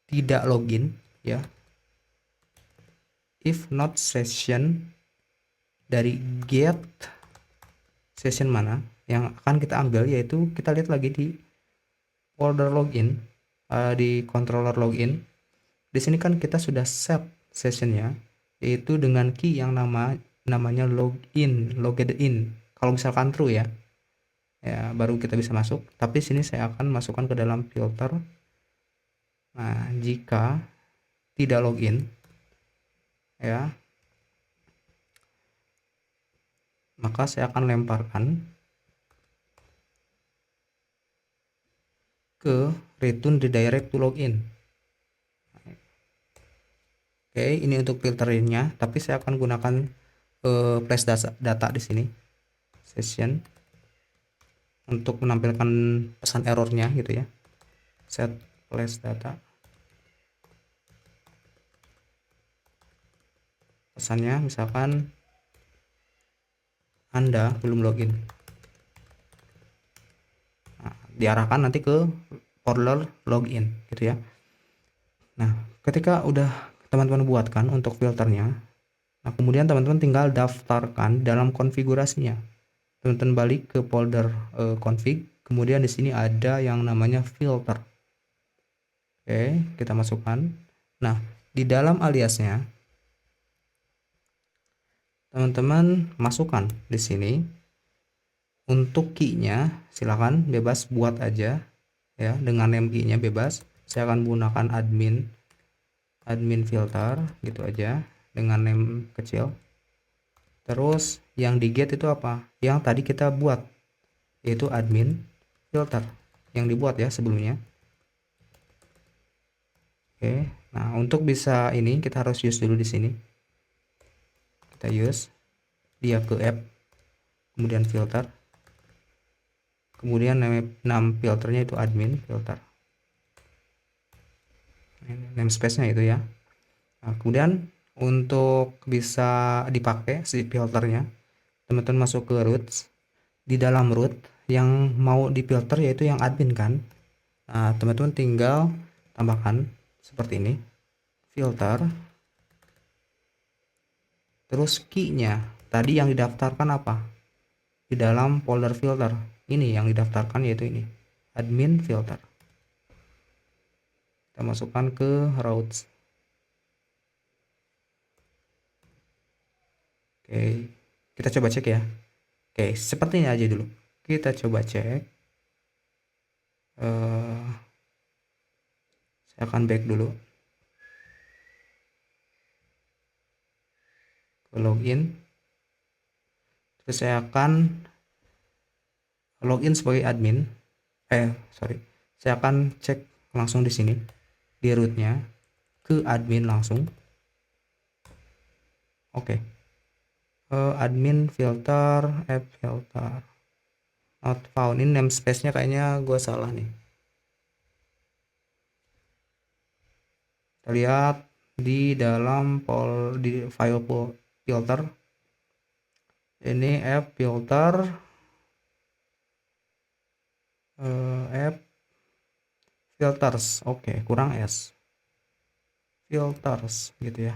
tidak login ya. If not session, dari get session mana yang akan kita ambil, yaitu kita lihat lagi di folder login, di controller login. Di sini kan kita sudah set sessionnya, yaitu dengan key yang namanya login, logged in. Kalau misalkan true ya, baru kita bisa masuk. Tapi sini saya akan masukkan ke dalam filter. Nah, jika tidak login ya, maka saya akan lemparkan ke return redirect to login. Oke, ini untuk filternya, tapi saya akan gunakan flash data di sini, session, untuk menampilkan pesan errornya gitu ya. Set flash data. Pesannya misalkan Anda belum login. Nah, diarahkan nanti ke folder login gitu ya. Nah, ketika udah teman-teman buatkan untuk filternya, nah kemudian teman-teman tinggal daftarkan dalam konfigurasinya. Teman-teman balik ke folder config, kemudian di sini ada yang namanya filter. Oke, kita masukkan. Nah, di dalam aliasnya teman-teman masukkan di sini. Untuk key-nya silakan bebas buat aja ya, dengan name key-nya bebas. Saya akan menggunakan admin filter gitu aja dengan name kecil. Terus yang di get itu apa? Yang tadi kita buat, yaitu admin filter yang dibuat ya sebelumnya. Oke, nah untuk bisa ini kita harus use dulu di sini. Kita use dia ke app, kemudian filter, kemudian nama filternya itu admin filter, namespace-nya itu ya. Nah, kemudian untuk bisa dipakai si filternya, teman-teman masuk ke roots. Di dalam root yang mau difilter yaitu yang admin kan. Nah, teman-teman tinggal tambahkan seperti ini, filter, terus key-nya tadi yang didaftarkan apa di dalam folder filter ini, yang didaftarkan yaitu ini admin filter. Kita masukkan ke routes. Oke, kita coba cek ya. Oke, seperti ini aja dulu. Kita coba cek. Saya akan back dulu ke login. Terus saya akan login sebagai admin. Saya akan cek langsung di sini di rootnya ke admin langsung. Oke. Admin filter, app filter, not found. Ini namespace-nya kayaknya gue salah nih. Kita lihat di dalam di file filter. Ini app filter, app filters. Oke, kurang S. Filters gitu ya.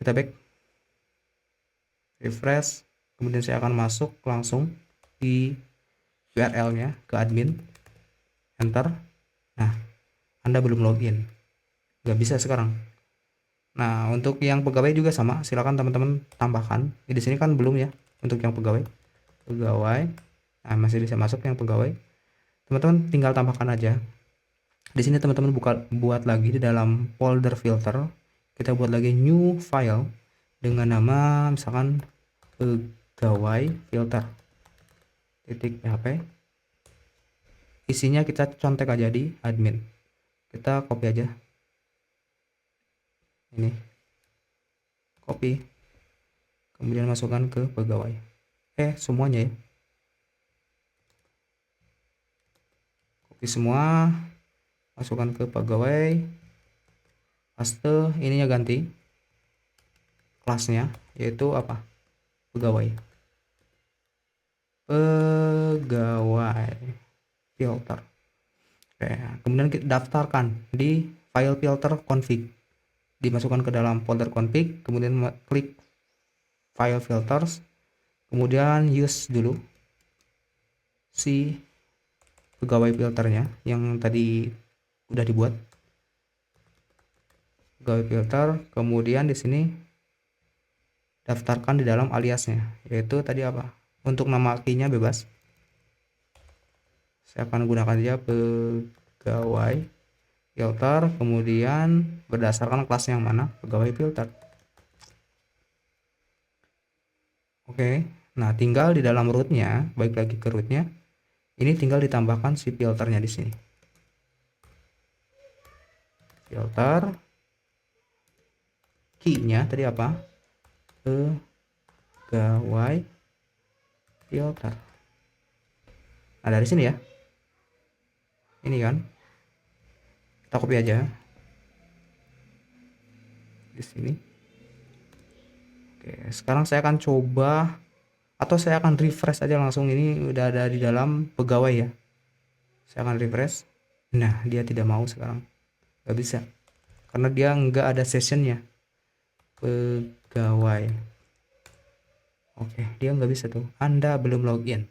Kita back, refresh, kemudian saya akan masuk langsung di URL-nya ke admin, enter. Nah, Anda belum login, nggak bisa sekarang. Nah, untuk yang pegawai juga sama, silakan teman-teman tambahkan. Di sini kan belum ya untuk yang pegawai. Nah, masih bisa masuk yang pegawai. Teman-teman tinggal tambahkan aja. Di sini teman-teman buat lagi di dalam folder filter, kita buat lagi new file dengan nama misalkan pegawai filter .php. Isinya kita contek aja di admin. Kita copy aja. Ini. Copy. Kemudian masukkan ke pegawai. Semuanya ya. Copy semua. Masukkan ke pegawai, paste, ininya ganti kelasnya yaitu apa, pegawai filter. Oke, kemudian kita daftarkan di file filter config, dimasukkan ke dalam folder config, kemudian klik file filters, kemudian use dulu si pegawai filternya yang tadi udah dibuat, pegawai filter. Kemudian di sini daftarkan di dalam aliasnya, yaitu tadi apa, untuk nama key-nya bebas. Saya akan gunakan aja pegawai filter, kemudian berdasarkan kelas yang mana, pegawai filter. Oke, nah tinggal di dalam rootnya, balik lagi ke rootnya, Ini tinggal ditambahkan si filternya di sini. Filter key-nya tadi apa? Pegawai filter. Nah, dari sini ya. Ini kan. Kita copy aja di sini. Oke, sekarang saya akan coba atau saya akan refresh aja langsung, ini udah ada di dalam pegawai ya. Saya akan refresh. Nah, dia tidak mau sekarang. Nggak bisa. Karena dia nggak ada sessionnya. Pegawai. Oke, dia nggak bisa tuh. Anda belum login.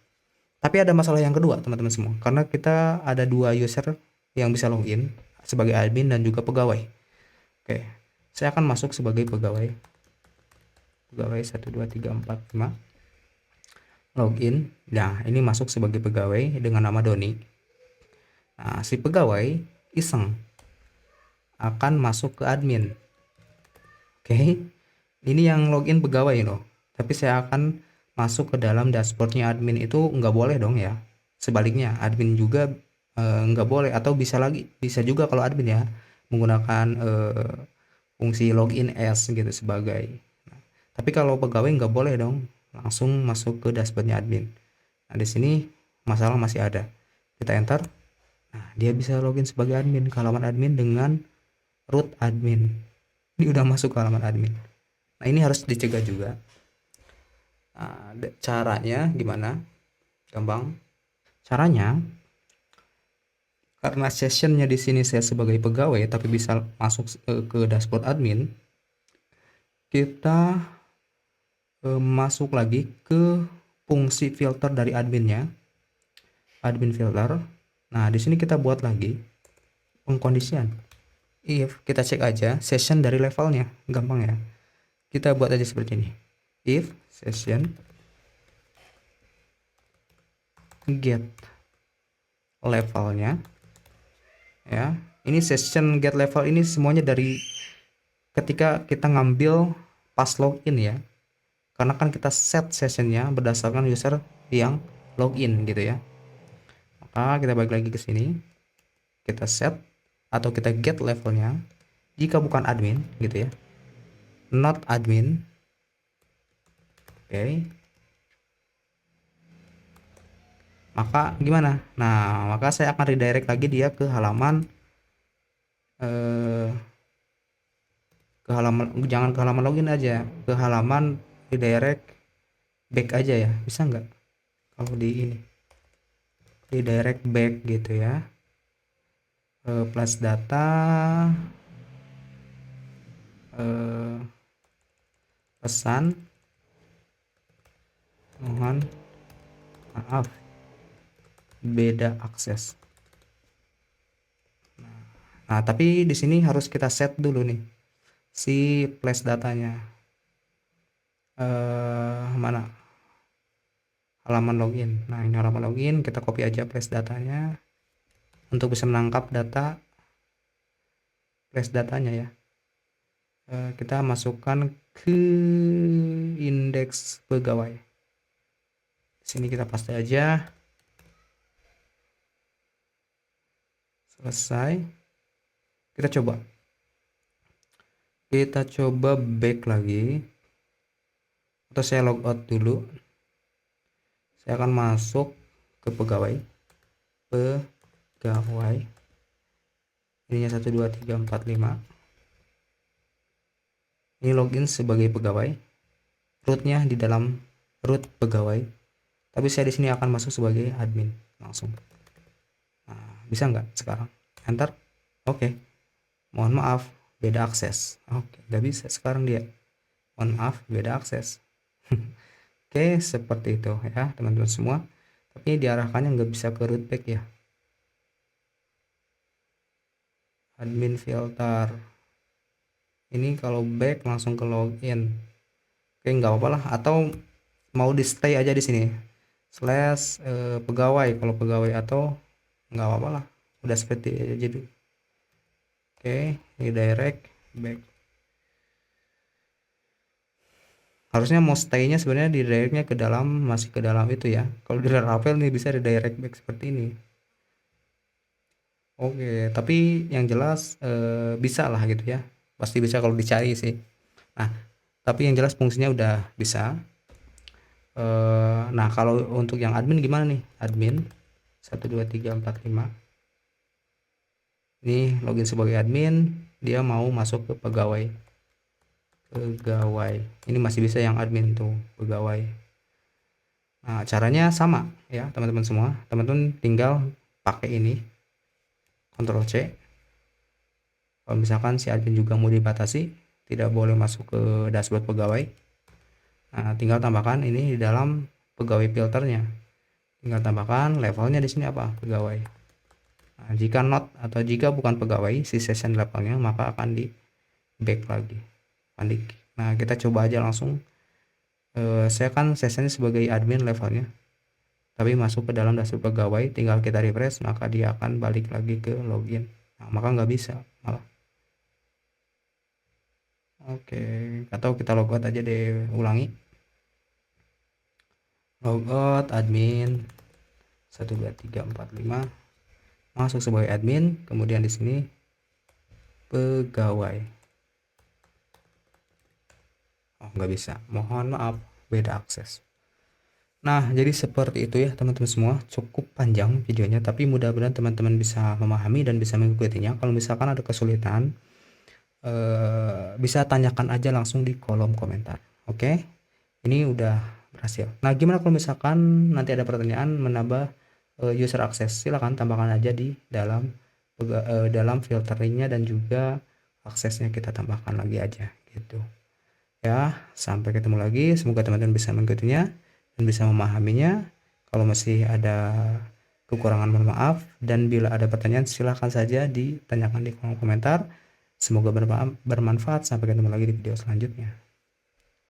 Tapi ada masalah yang kedua, teman-teman semua. Karena kita ada dua user yang bisa login sebagai admin dan juga pegawai. Oke, saya akan masuk sebagai pegawai. Pegawai 1 2 3 4 5. Login. Nah, ini masuk sebagai pegawai dengan nama Doni. Nah, si pegawai iseng akan masuk ke admin. Oke. Ini yang login pegawai loh. Tapi saya akan masuk ke dalam dashboardnya admin, itu nggak boleh dong ya. Sebaliknya, admin juga nggak boleh, atau bisa juga kalau admin ya menggunakan fungsi login as gitu sebagai. Nah, tapi kalau pegawai nggak boleh dong langsung masuk ke dashboardnya admin. Nah, di sini masalah masih ada. Kita enter. Nah, dia bisa login sebagai admin ke halaman admin dengan root admin. Ini udah masuk ke halaman admin. Nah, ini harus dicegah juga. Nah, caranya gimana? Gampang. Caranya, karena sessionnya di sini saya sebagai pegawai tapi bisa masuk ke dashboard admin, kita masuk lagi ke fungsi filter dari adminnya, admin filter. Nah, di sini kita buat lagi pengkondisian. If kita cek aja session dari levelnya, gampang ya. Kita buat aja seperti ini. If session get levelnya ya. Ini session get level ini semuanya dari ketika kita ngambil pas login ya. Karena kan kita set sessionnya berdasarkan user yang login gitu ya. Maka kita balik lagi ke sini. Kita set atau kita get levelnya jika bukan admin gitu ya. Not admin. Oke. Maka gimana? Nah, maka saya akan redirect lagi dia ke halaman jangan ke halaman login aja, ke halaman redirect back aja ya. Bisa nggak kalau di ini redirect back gitu ya, plus data, pesan mohon maaf beda akses. Nah, tapi di sini harus kita set dulu nih si flash datanya. Mana halaman login. Nah, ini halaman login, kita copy aja flash datanya untuk bisa menangkap data flash datanya ya. Kita masukkan ke indeks pegawai. Di sini kita paste aja. Selesai. Kita coba back lagi, atau saya logout dulu. Saya akan masuk ke pegawai ininya 1 2 3 4 5. Ini login sebagai pegawai, rootnya di dalam root pegawai, tapi saya di sini akan masuk sebagai admin langsung. Nah, bisa nggak sekarang? Enter. Oke. Mohon maaf beda akses. Oke, nggak bisa sekarang dia. Mohon maaf beda akses. Oke, seperti itu ya teman-teman semua. Tapi diarahkannya nggak bisa ke root back ya. Admin filter. Ini kalau back langsung ke login. Oke, nggak apa-apa lah. Atau mau di stay aja di sini. Slash pegawai kalau pegawai, atau nggak apa-apa lah. Udah seperti aja dulu. Oke, ini direct back. harusnya mau stay-nya sebenarnya di directnya ke dalam, masih ke dalam itu ya. Kalau di Laravel nih bisa di direct back seperti ini. Oke, tapi yang jelas bisa lah gitu ya. Pasti bisa kalau dicari sih. Nah, tapi yang jelas fungsinya udah bisa. Nah, kalau untuk yang admin gimana nih? Admin 1 2 3 4 5. Ini login sebagai admin, dia mau masuk ke pegawai. Pegawai. Ini masih bisa yang admin tuh, pegawai. Nah, caranya sama ya, teman-teman semua. Teman-teman tinggal pakai ini, Ctrl C. Kalau misalkan si admin juga mau dibatasi, tidak boleh masuk ke dashboard pegawai. Nah, tinggal tambahkan ini di dalam pegawai filternya. Tinggal tambahkan levelnya di sini apa? Pegawai. Nah, jika not atau jika bukan pegawai, si session levelnya maka akan di back lagi. Nah, kita coba aja langsung. Saya kan sessionnya sebagai admin levelnya, tapi masuk ke dalam dashboard pegawai, tinggal kita refresh maka dia akan balik lagi ke login. Nah, maka nggak bisa malah. Oke, atau kita logout aja deh, ulangi. Logout admin 1 2 3 4 5, masuk sebagai admin, kemudian di sini pegawai. Oh, nggak bisa, mohon maaf, beda akses. Nah, jadi seperti itu ya teman-teman semua. Cukup panjang videonya, tapi mudah-mudahan teman-teman bisa memahami dan bisa mengikutinya. Kalau misalkan ada kesulitan, bisa tanyakan aja langsung di kolom komentar. Oke, ini udah berhasil. Nah, gimana kalau misalkan nanti ada pertanyaan menambah user access? Silahkan tambahkan aja di dalam filteringnya, dan juga aksesnya kita tambahkan lagi aja gitu ya. Sampai ketemu lagi, semoga teman-teman bisa mengikutinya dan bisa memahaminya. Kalau masih ada kekurangan, mohon maaf, dan bila ada pertanyaan silahkan saja ditanyakan di kolom komentar. Semoga bermanfaat. Sampai ketemu lagi di video selanjutnya.